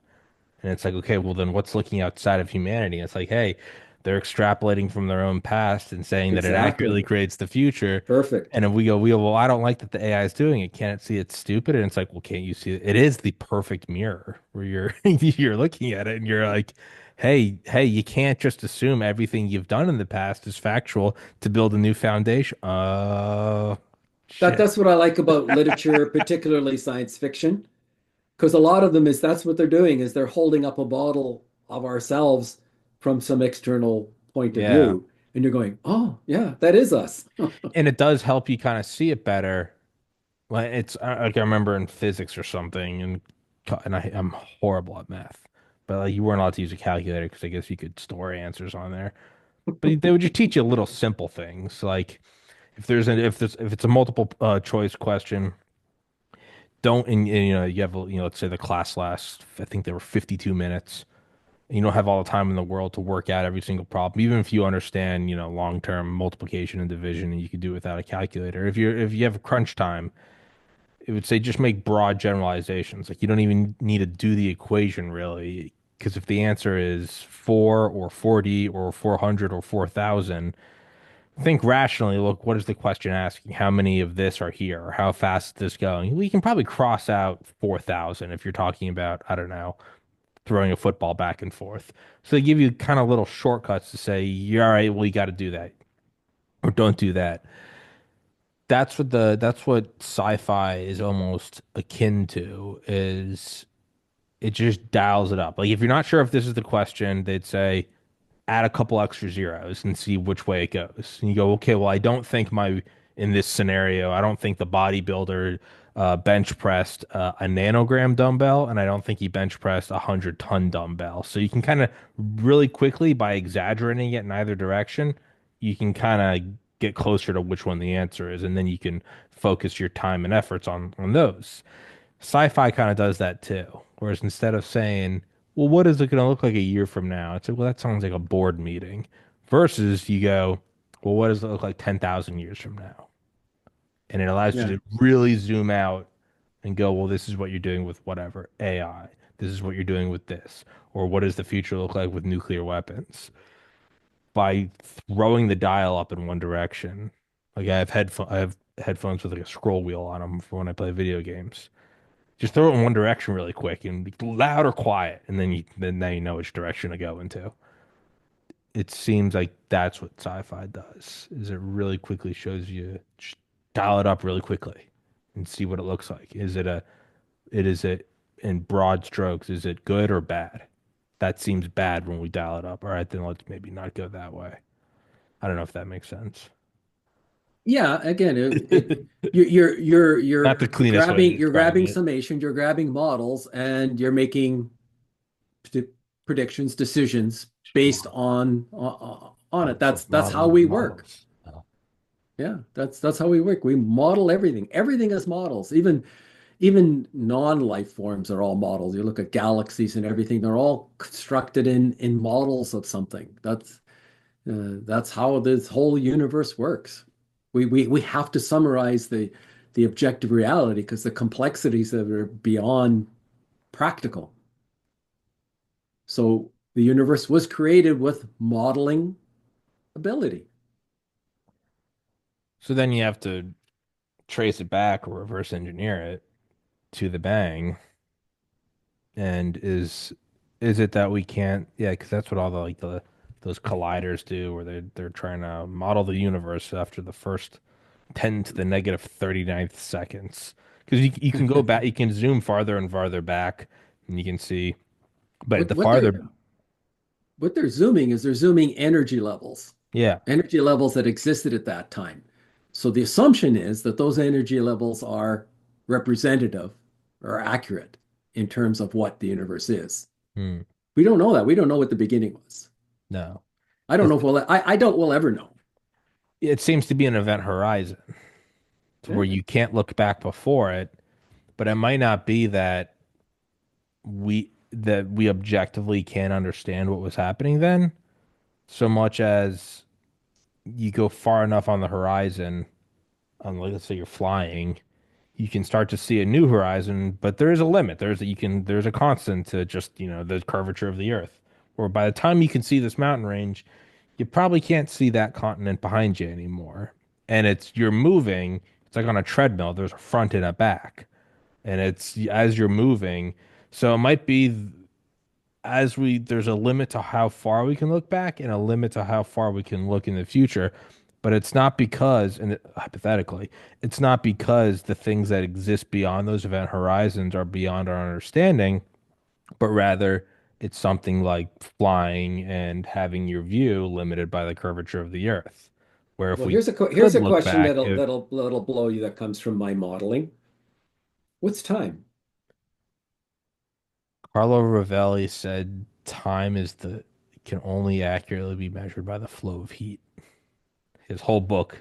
Speaker 1: And it's like, okay, well then what's looking outside of humanity? It's like, hey, they're extrapolating from their own past and saying that it accurately
Speaker 2: Exactly.
Speaker 1: creates the future.
Speaker 2: Perfect.
Speaker 1: And if we go, well, I don't like that the AI is doing it. Can't it see it's stupid? And it's like, well, can't you see it? It is the perfect mirror where you're you're looking at it and you're like, hey, you can't just assume everything you've done in the past is factual to build a new foundation. Shit.
Speaker 2: That's what I like about literature, particularly science fiction, because a lot of them is that's what they're doing is they're holding up a model of ourselves from some external point of
Speaker 1: Yeah.
Speaker 2: view, and you're going, oh yeah, that is us.
Speaker 1: And it does help you kind of see it better. Like it's like I remember in physics or something, and I'm horrible at math, but like you weren't allowed to use a calculator because I guess you could store answers on there. But they would just teach you little simple things like if it's a multiple choice question, don't and, you know you have let's say the class lasts I think there were 52 minutes. And you don't have all the time in the world to work out every single problem, even if you understand long-term multiplication and division, and you could do it without a calculator. If you have crunch time it would say just make broad generalizations. Like you don't even need to do the equation really, because if the answer is 4 or 40 or 400 or 4,000, think rationally. Look, what is the question asking? How many of this are here? Or how fast is this going? We can probably cross out 4,000 if you're talking about, I don't know, throwing a football back and forth. So they give you kind of little shortcuts to say, you're all right, well, you got to do that or don't do that. That's what sci-fi is almost akin to is it just dials it up. Like if you're not sure if this is the question, they'd say add a couple extra zeros and see which way it goes. And you go, okay, well, I don't think my in this scenario, I don't think the bodybuilder bench pressed a nanogram dumbbell, and I don't think he bench pressed 100-ton dumbbell. So you can kind of really quickly by exaggerating it in either direction, you can kind of get closer to which one the answer is, and then you can focus your time and efforts on those. Sci-fi kind of does that too. Whereas instead of saying, well, what is it going to look like a year from now? It's like, well, that sounds like a board meeting. Versus you go, well, what does it look like 10,000 years from now? And it allows you
Speaker 2: Yeah,
Speaker 1: to really zoom out and go, well, this is what you're doing with whatever AI. This is what you're doing with this. Or what does the future look like with nuclear weapons? By throwing the dial up in one direction. Like I have headphones with like a scroll wheel on them for when I play video games. Just throw it in one direction really quick and be loud or quiet, and then now you know which direction to go into. It seems like that's what sci-fi does, is it really quickly shows you just dial it up really quickly and see what it looks like. It is it in broad strokes, is it good or bad? That seems bad when we dial it up. All right, then let's maybe not go that way. I don't know if that makes sense.
Speaker 2: Yeah, again, you're
Speaker 1: Not the cleanest way to
Speaker 2: grabbing
Speaker 1: describe it.
Speaker 2: summation, you're grabbing models, and you're making predictions, decisions based on it.
Speaker 1: Models of
Speaker 2: That's how
Speaker 1: models of
Speaker 2: we work.
Speaker 1: models. Oh.
Speaker 2: Yeah, that's how we work. We model everything. Everything is models. Even non-life forms are all models. You look at galaxies and everything; they're all constructed in models of something. That's how this whole universe works. We have to summarize the objective reality because the complexities that are beyond practical. So the universe was created with modeling ability.
Speaker 1: So then you have to trace it back or reverse engineer it to the bang. And is it that we can't? Yeah, because that's what all the like the those colliders do, where they're trying to model the universe after the first 10 to the negative 39th seconds. Because you can go back, you can zoom farther and farther back, and you can see. But
Speaker 2: What
Speaker 1: the
Speaker 2: what they're
Speaker 1: farther,
Speaker 2: what they're zooming is they're zooming
Speaker 1: yeah,
Speaker 2: energy levels that existed at that time. So the assumption is that those energy levels are representative or accurate in terms of what the universe is.
Speaker 1: hmm,
Speaker 2: We don't know that. We don't know what the beginning was.
Speaker 1: no,
Speaker 2: I don't
Speaker 1: It's-
Speaker 2: know if I don't we'll ever know.
Speaker 1: it seems to be an event horizon to
Speaker 2: Yeah.
Speaker 1: where you can't look back before it, but it might not be that we objectively can't understand what was happening then, so much as you go far enough on the horizon, on like let's say you're flying, you can start to see a new horizon, but there is a limit. There's a constant to just, the curvature of the earth. Or by the time you can see this mountain range, you probably can't see that continent behind you anymore. And you're moving, it's like on a treadmill, there's a front and a back. And it's as you're moving. So it might be there's a limit to how far we can look back and a limit to how far we can look in the future. But it's not because, and hypothetically, it's not because the things that exist beyond those event horizons are beyond our understanding, but rather it's something like flying and having your view limited by the curvature of the earth. Where if
Speaker 2: Well,
Speaker 1: we
Speaker 2: here's
Speaker 1: could
Speaker 2: a
Speaker 1: look
Speaker 2: question
Speaker 1: back, if
Speaker 2: that'll blow you that comes from my modeling. What's time?
Speaker 1: Carlo Rovelli said time can only accurately be measured by the flow of heat. His whole book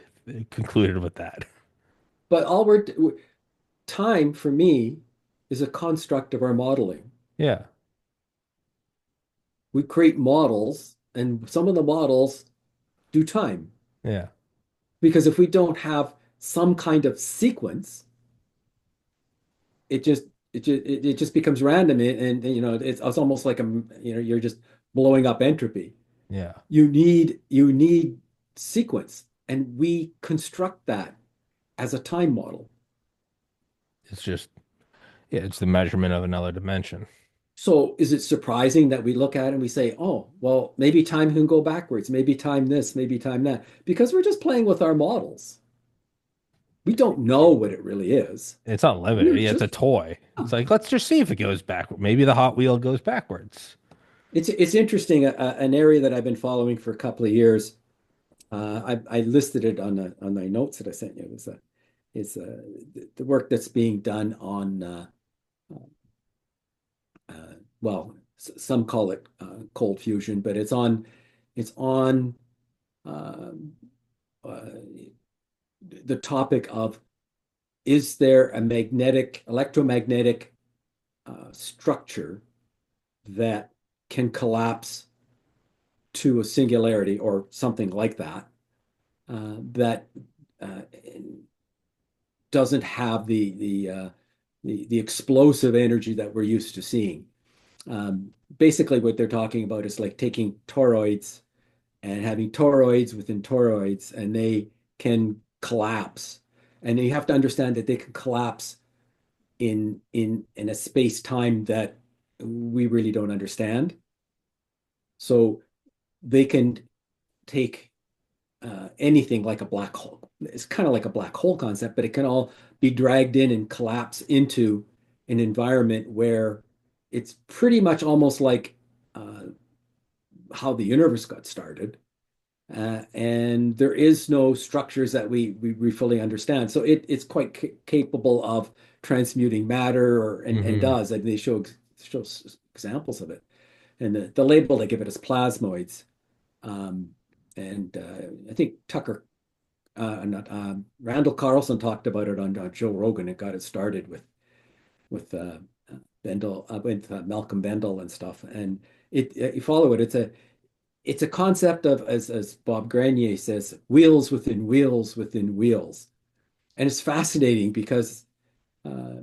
Speaker 1: concluded with that.
Speaker 2: But time for me is a construct of our modeling.
Speaker 1: Yeah,
Speaker 2: We create models, and some of the models do time.
Speaker 1: yeah,
Speaker 2: Because if we don't have some kind of sequence, it just it just becomes random, it's almost like you're just blowing up entropy.
Speaker 1: yeah.
Speaker 2: You need sequence, and we construct that as a time model.
Speaker 1: It's just, yeah, it's the measurement of another dimension.
Speaker 2: So is it surprising that we look at it and we say, oh, well, maybe time can go backwards, maybe time this, maybe time that, because we're just playing with our models. We don't know what it really is.
Speaker 1: It's unlimited.
Speaker 2: We're
Speaker 1: Yeah, it's a
Speaker 2: just
Speaker 1: toy. It's like, let's just see if it goes backward. Maybe the Hot Wheel goes backwards.
Speaker 2: it's interesting. An area that I've been following for a couple of years. I listed it on my notes that I sent you. It's the work that's being done on well, some call it cold fusion, but it's on um, uh, the topic of, is there a electromagnetic structure that can collapse to a singularity or something like that, that uh, doesn't have the explosive energy that we're used to seeing. Basically, what they're talking about is like taking toroids and having toroids within toroids, and they can collapse. And you have to understand that they can collapse in a space time that we really don't understand. So they can take anything like a black hole. It's kind of like a black hole concept, but it can all be dragged in and collapse into an environment where it's pretty much almost like how the universe got started. and there is no structures that we fully understand. So it's quite capable of transmuting matter, and
Speaker 1: Hmm.
Speaker 2: does. And they show examples of it. And the label they give it is plasmoids. Um, and I think not Randall Carlson talked about it on Joe Rogan. It got it started with with Malcolm Bendel and stuff. And you follow it. It's a concept of, as Bob Grenier says, wheels within wheels within wheels. And it's fascinating because uh,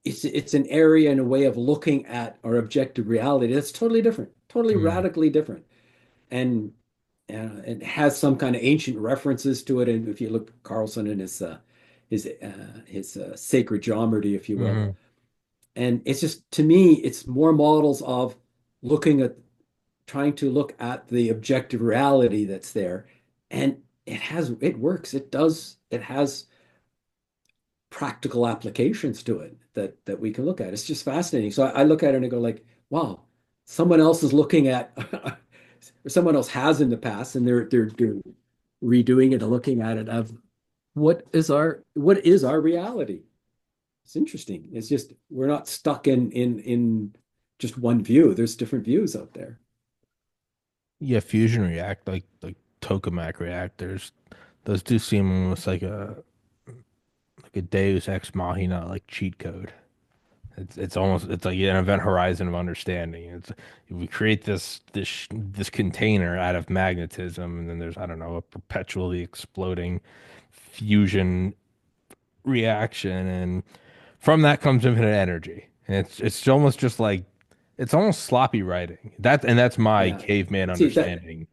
Speaker 2: it's an area and a way of looking at our objective reality that's totally different, totally
Speaker 1: Hmm.
Speaker 2: radically different. And it has some kind of ancient references to it. And if you look at Carlson and his sacred geometry, if you will,
Speaker 1: Hmm.
Speaker 2: and it's just, to me, it's more models of looking at trying to look at the objective reality that's there. And it works. It has practical applications to it that we can look at. It's just fascinating. So I look at it and I go like, wow, someone else is looking at or someone else has in the past, and they're redoing it and looking at it of what is our reality. It's interesting. It's just we're not stuck in just one view. There's different views out there.
Speaker 1: Yeah, fusion react like tokamak reactors. Those do seem almost like a Deus ex machina like cheat code. It's almost it's like an event horizon of understanding. It's we create this container out of magnetism, and then there's I don't know a perpetually exploding fusion reaction, and from that comes infinite energy. And it's almost just like it's almost sloppy writing. That's my
Speaker 2: Yeah.
Speaker 1: caveman
Speaker 2: See that
Speaker 1: understanding.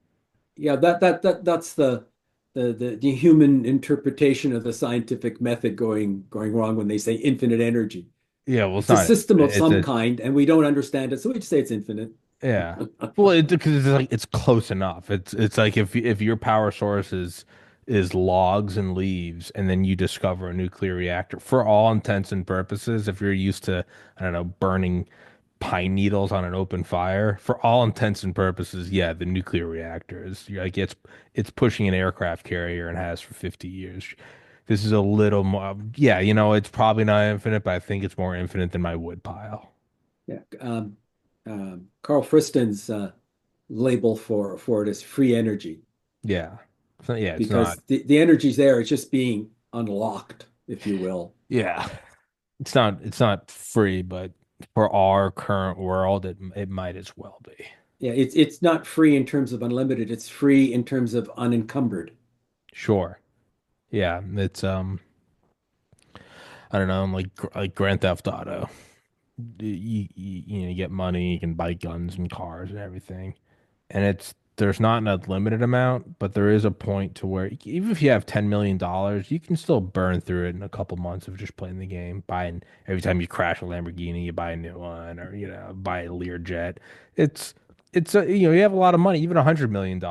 Speaker 2: Yeah, that's the human interpretation of the scientific method going wrong when they say infinite energy.
Speaker 1: Yeah, well, it's
Speaker 2: It's a
Speaker 1: not.
Speaker 2: system of
Speaker 1: It's
Speaker 2: some
Speaker 1: a
Speaker 2: kind, and we don't understand it, so we just say it's infinite.
Speaker 1: Yeah. Well, because it's like it's close enough. It's like if your power source is logs and leaves, and then you discover a nuclear reactor, for all intents and purposes, if you're used to, I don't know, burning pine needles on an open fire, for all intents and purposes, yeah, the nuclear reactor is you're like it's pushing an aircraft carrier and has for 50 years. This is a little more, yeah, it's probably not infinite, but I think it's more infinite than my wood pile.
Speaker 2: Yeah. Carl Friston's label for it is free energy,
Speaker 1: Yeah. So, yeah, it's not.
Speaker 2: because the energy's there. It's just being unlocked, if you will.
Speaker 1: Yeah. It's not free, but for our current world, it might as well be.
Speaker 2: Yeah, it's not free in terms of unlimited. It's free in terms of unencumbered.
Speaker 1: Sure. Yeah, it's I don't know, like Grand Theft Auto. You get money, you can buy guns and cars and everything. And there's not an unlimited amount, but there is a point to where even if you have $10 million, you can still burn through it in a couple months of just playing the game. Buying every time you crash a Lamborghini, you buy a new one, or buy a Learjet. It's you have a lot of money, even $100 million.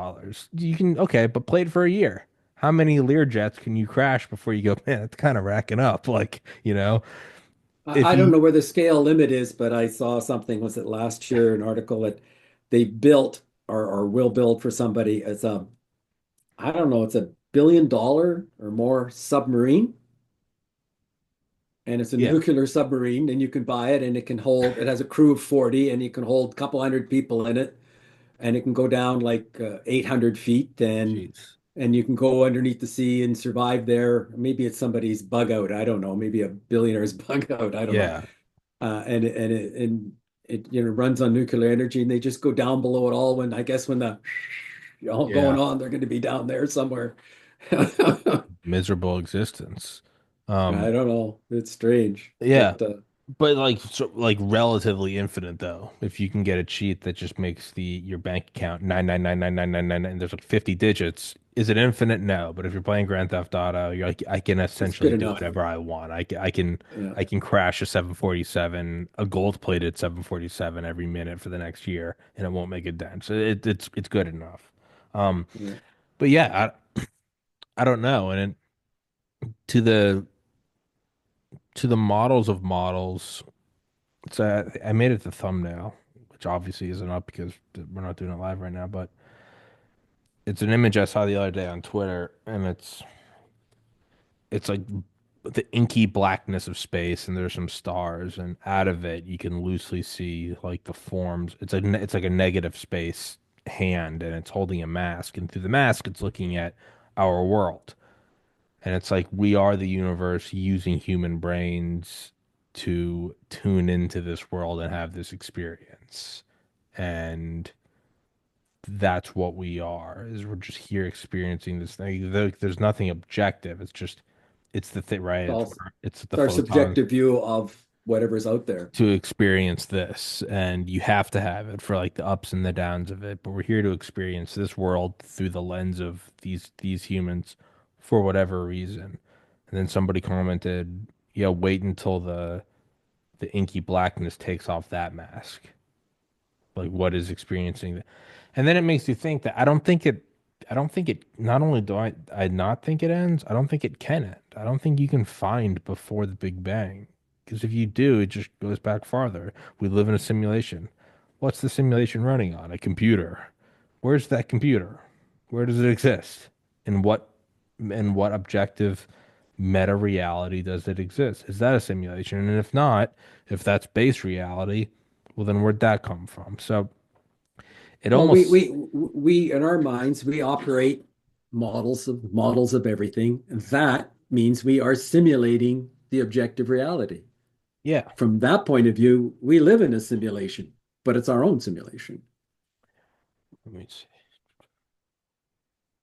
Speaker 1: You can okay, but play it for a year. How many Learjets can you crash before you go, man, it's kind of racking up? Like, if
Speaker 2: I don't
Speaker 1: you
Speaker 2: know where the scale limit is, but I saw something, was it last year, an article that they built or will build for somebody as I don't know, it's $1 billion or more submarine. And it's a
Speaker 1: yeah,
Speaker 2: nuclear submarine, and you can buy it, and it has a crew of 40, and you can hold a couple hundred people in it, and it can go down like 800 feet,
Speaker 1: jeez.
Speaker 2: and you can go underneath the sea and survive there. Maybe it's somebody's bug out. I don't know. Maybe a billionaire's bug out. I don't know.
Speaker 1: Yeah.
Speaker 2: And it runs on nuclear energy, and they just go down below it all when I guess when the all going
Speaker 1: Yeah.
Speaker 2: on, they're going to be down there somewhere. I
Speaker 1: Miserable existence.
Speaker 2: don't know. It's strange,
Speaker 1: Yeah.
Speaker 2: but
Speaker 1: But like relatively infinite though. If you can get a cheat that just makes the your bank account 9999999 and there's like 50 digits, is it infinite? No. But if you're playing Grand Theft Auto, you're like I can
Speaker 2: it's
Speaker 1: essentially
Speaker 2: good
Speaker 1: do
Speaker 2: enough.
Speaker 1: whatever I want. I can
Speaker 2: Yeah,
Speaker 1: I can crash a 747, a gold-plated 747 every minute for the next year and it won't make a dent. So it's good enough. Um
Speaker 2: yeah.
Speaker 1: but yeah, I don't know. And to the models of models. So I made it the thumbnail, which obviously isn't up because we're not doing it live right now. But it's an image I saw the other day on Twitter, and it's like the inky blackness of space, and there's some stars, and out of it you can loosely see like the forms. It's like a negative space hand, and it's holding a mask, and through the mask, it's looking at our world, and it's like we are the universe using human brains to tune into this world and have this experience, and that's what we are. Is we're just here experiencing this thing. There's nothing objective. It's the thing, right?
Speaker 2: It's all
Speaker 1: It's the
Speaker 2: it's our
Speaker 1: photons
Speaker 2: subjective view of whatever's out there.
Speaker 1: to experience this, and you have to have it for like the ups and the downs of it. But we're here to experience this world through the lens of these humans for whatever reason. And then somebody commented, "Yeah, wait until the inky blackness takes off that mask. Like what is experiencing that?" And then it makes you think that I don't think it, not only do I not think it ends, I don't think it can end. I don't think you can find before the Big Bang. Because if you do, it just goes back farther. We live in a simulation. What's the simulation running on? A computer. Where's that computer? Where does it exist? In what in what objective meta reality does it exist? Is that a simulation? And if not, if that's base reality, well then where'd that come from? So it
Speaker 2: Well, we
Speaker 1: almost
Speaker 2: we we in our minds we operate models of everything. That means we are simulating the objective reality.
Speaker 1: yeah.
Speaker 2: From that point of view, we live in a simulation, but it's our own simulation.
Speaker 1: Let me see.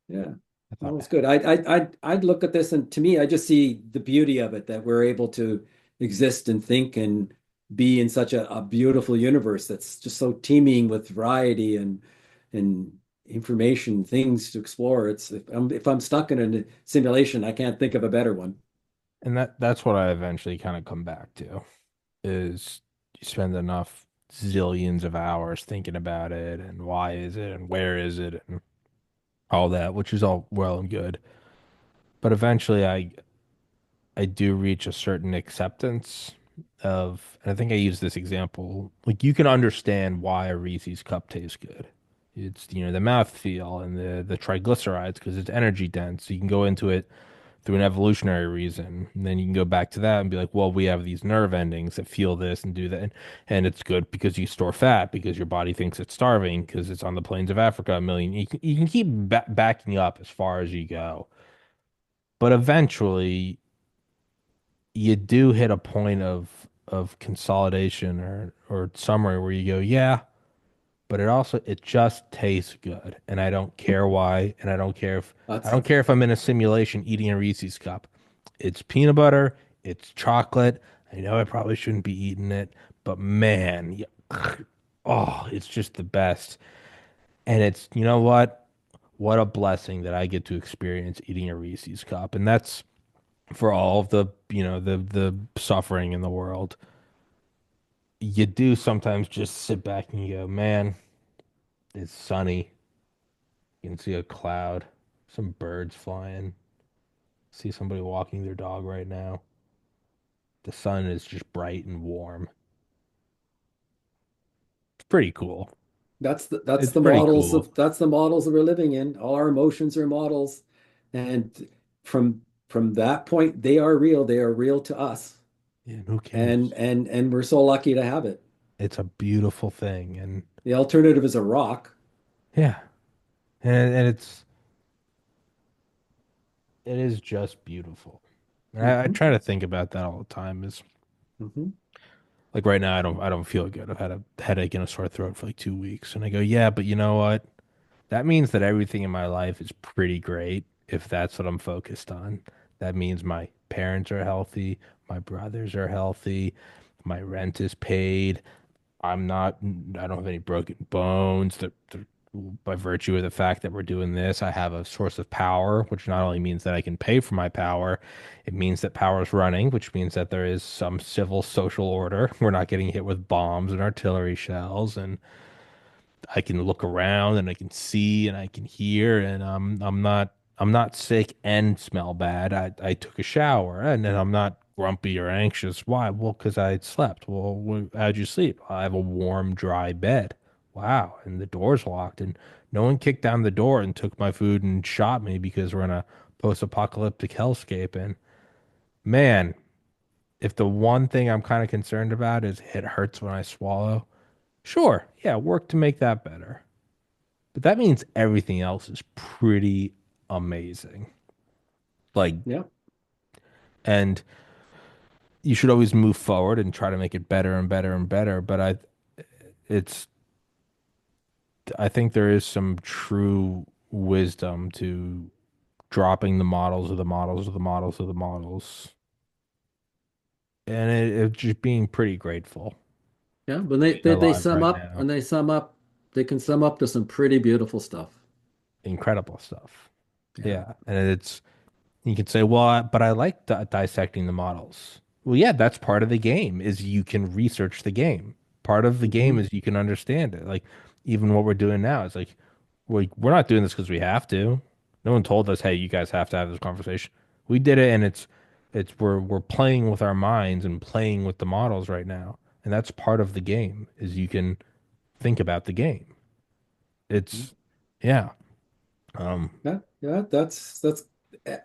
Speaker 2: Yeah.
Speaker 1: I
Speaker 2: Well,
Speaker 1: thought
Speaker 2: it's good. I'd look at this, and to me, I just see the beauty of it that we're able to exist and think and be in such a beautiful universe that's just so teeming with variety and information, things to explore. It's if I'm stuck in a simulation, I can't think of a better one.
Speaker 1: and that's what I eventually kind of come back to is you spend enough zillions of hours thinking about it and why is it and where is it and all that, which is all well and good. But eventually I do reach a certain acceptance of, and I think I use this example, like you can understand why a Reese's cup tastes good. It's, the mouthfeel and the triglycerides because it's energy dense. So you can go into it through an evolutionary reason. And then you can go back to that and be like, well, we have these nerve endings that feel this and do that. And it's good because you store fat because your body thinks it's starving because it's on the plains of Africa a million. You can keep backing up as far as you go. But eventually you do hit a point of consolidation or summary where you go, yeah, but it just tastes good, and I don't care why, and I
Speaker 2: That's
Speaker 1: don't care if I'm in a simulation eating a Reese's cup. It's peanut butter, it's chocolate. I know I probably shouldn't be eating it, but man, oh, it's just the best. And it's, you know what? What a blessing that I get to experience eating a Reese's cup, and that's for all of the, the suffering in the world. You do sometimes just sit back and you go, man, it's sunny. You can see a cloud, some birds flying, see somebody walking their dog right now. The sun is just bright and warm. It's pretty cool.
Speaker 2: that's the that's
Speaker 1: It's
Speaker 2: the
Speaker 1: pretty
Speaker 2: models
Speaker 1: cool.
Speaker 2: of that's the models that we're living in. All our emotions are models, and from that point, they are real. They are real to us,
Speaker 1: Yeah, who
Speaker 2: and
Speaker 1: cares?
Speaker 2: and and we're so lucky to have it.
Speaker 1: It's a beautiful thing. And
Speaker 2: The alternative is a rock.
Speaker 1: yeah, and it is just beautiful. And I
Speaker 2: Hmm.
Speaker 1: try to think about that all the time. Is
Speaker 2: Hmm.
Speaker 1: like right now, I don't feel good. I've had a headache and a sore throat for like 2 weeks, and I go, yeah, but you know what? That means that everything in my life is pretty great if that's what I'm focused on. That means my parents are healthy, my brothers are healthy, my rent is paid. I don't have any broken bones. That by virtue of the fact that we're doing this, I have a source of power, which not only means that I can pay for my power, it means that power is running, which means that there is some civil social order. We're not getting hit with bombs and artillery shells, and I can look around and I can see and I can hear, and I'm not sick and smell bad. I took a shower, and then I'm not grumpy or anxious. Why? Well, because I slept. Well, how'd you sleep? I have a warm, dry bed. wow, and the door's locked, and no one kicked down the door and took my food and shot me because we're in a post-apocalyptic hellscape. And man, if the one thing I'm kind of concerned about is it hurts when I swallow, sure, yeah, work to make that better. But that means everything else is pretty amazing. Like,
Speaker 2: Yeah.
Speaker 1: and you should always move forward and try to make it better and better and better. But it's, I think there is some true wisdom to dropping the models of the models of the models of the models, and it just being pretty grateful
Speaker 2: Yeah. When
Speaker 1: to be
Speaker 2: they
Speaker 1: alive
Speaker 2: sum
Speaker 1: right
Speaker 2: up,
Speaker 1: now.
Speaker 2: when they sum up, they can sum up to some pretty beautiful stuff.
Speaker 1: Incredible stuff.
Speaker 2: Yeah.
Speaker 1: Yeah, and it's you could say, well, but I like dissecting the models. Well, yeah, that's part of the game is you can research the game. Part of the game
Speaker 2: Hmm.
Speaker 1: is you can understand it. Like even what we're doing now is like we're not doing this because we have to. No one told us, hey, you guys have to have this conversation. We did it, and it's we're playing with our minds and playing with the models right now, and that's part of the game is you can think about the game. It's yeah, um,
Speaker 2: Yeah. Yeah. That's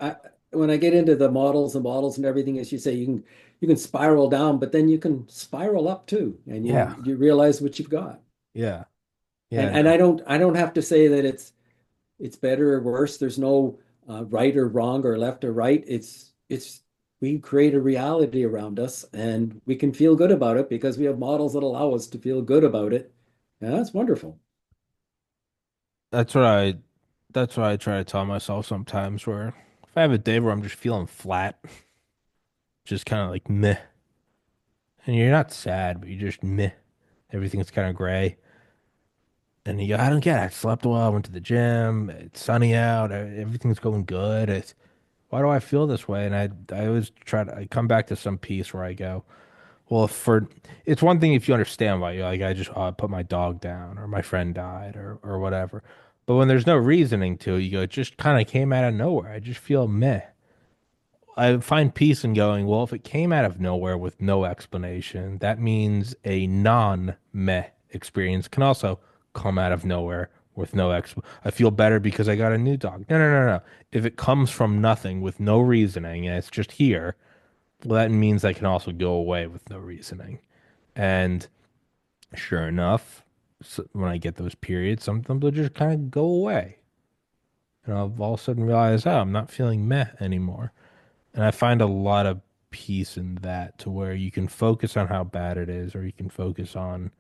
Speaker 2: I, when I get into the models and everything, as you say, you can spiral down, but then you can spiral up too, and
Speaker 1: yeah,
Speaker 2: you realize what you've got.
Speaker 1: yeah, yeah.
Speaker 2: And I don't have to say that it's better or worse. There's no right or wrong or left or right. It's we create a reality around us and we can feel good about it because we have models that allow us to feel good about it. And that's wonderful.
Speaker 1: That's what I that's what I try to tell myself sometimes where if I have a day where I'm just feeling flat, just kind of like meh, and you're not sad, but you're just meh. Everything's kind of gray. And you go, I don't get it. I slept well, I went to the gym, it's sunny out, everything's going good. Why do I feel this way? And I always I come back to some piece where I go, well, for it's one thing if you understand why you're like, I just I put my dog down or my friend died or whatever. But when there's no reasoning to it, you go, it just kind of came out of nowhere. I just feel meh. I find peace in going, well, if it came out of nowhere with no explanation, that means a non-meh experience can also come out of nowhere with no I feel better because I got a new dog. No, no, no, no. If it comes from nothing with no reasoning and it's just here, well, that means that can also go away with no reasoning. And sure enough, when I get those periods, sometimes they'll just kind of go away. And I'll all of a sudden realize, oh, I'm not feeling meh anymore. And I find a lot of peace in that to where you can focus on how bad it is, or you can focus on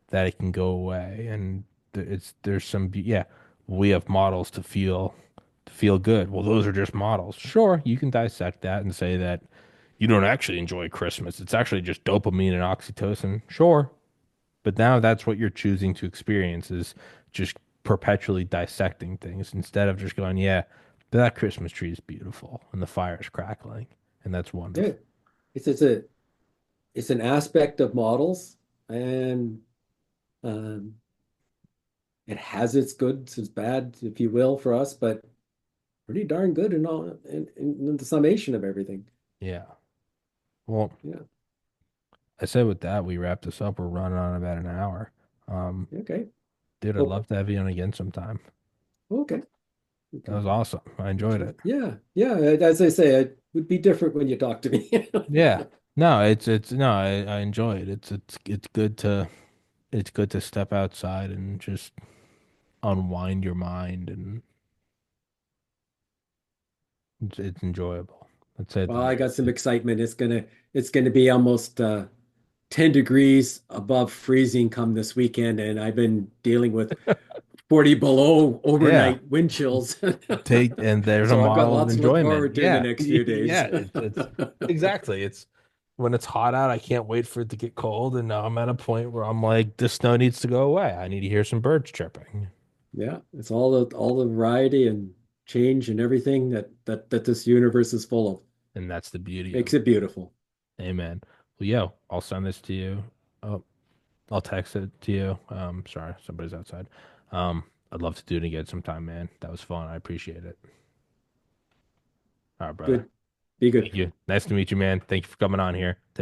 Speaker 1: that it can go away. And there's some yeah, we have models to feel good. Well, those are just models. Sure, you can dissect that and say that you don't actually enjoy Christmas. It's actually just dopamine and oxytocin. Sure, but now that's what you're choosing to experience is just perpetually dissecting things instead of just going, yeah, that Christmas tree is beautiful and the fire is crackling and that's
Speaker 2: Yeah.
Speaker 1: wonderful.
Speaker 2: It's a it's an aspect of models and um, it has its goods, its bad, if you will, for us, but pretty darn good in all in the summation of everything.
Speaker 1: Yeah. Well,
Speaker 2: Yeah.
Speaker 1: I said with that, we wrap this up. We're running on about an hour. Um,
Speaker 2: Okay.
Speaker 1: Dude, I'd
Speaker 2: Well,
Speaker 1: love to have you on again sometime.
Speaker 2: okay.
Speaker 1: That
Speaker 2: Okay.
Speaker 1: was awesome. I enjoyed it.
Speaker 2: Yeah. Yeah. As I say, it would be different when you talk to me.
Speaker 1: Yeah. No, it's no, I enjoy it. It's good to step outside and just unwind your mind and it's enjoyable. Let's say it
Speaker 2: Well,
Speaker 1: that
Speaker 2: I
Speaker 1: way.
Speaker 2: got some excitement. It's gonna be almost 10 degrees above freezing come this weekend, and I've been dealing with 40 below
Speaker 1: Yeah.
Speaker 2: overnight wind chills.
Speaker 1: Take and there's a
Speaker 2: So I've got
Speaker 1: model of
Speaker 2: lots to look
Speaker 1: enjoyment.
Speaker 2: forward to in the
Speaker 1: Yeah.
Speaker 2: next few days.
Speaker 1: Yeah. It's exactly. It's when it's hot out, I can't wait for it to get cold. And now I'm at a point where I'm like, the snow needs to go away. I need to hear some birds chirping.
Speaker 2: Yeah, it's all the variety and change and everything that this universe is full of.
Speaker 1: And that's the beauty of
Speaker 2: Makes it beautiful.
Speaker 1: it. Amen. Well, yo, I'll send this to you. Oh, I'll text it to you. Sorry, somebody's outside. I'd love to do it again sometime, man. That was fun. I appreciate it. All right, brother.
Speaker 2: Good. Be good.
Speaker 1: Thank you. Nice to meet you, man. Thank you for coming on here.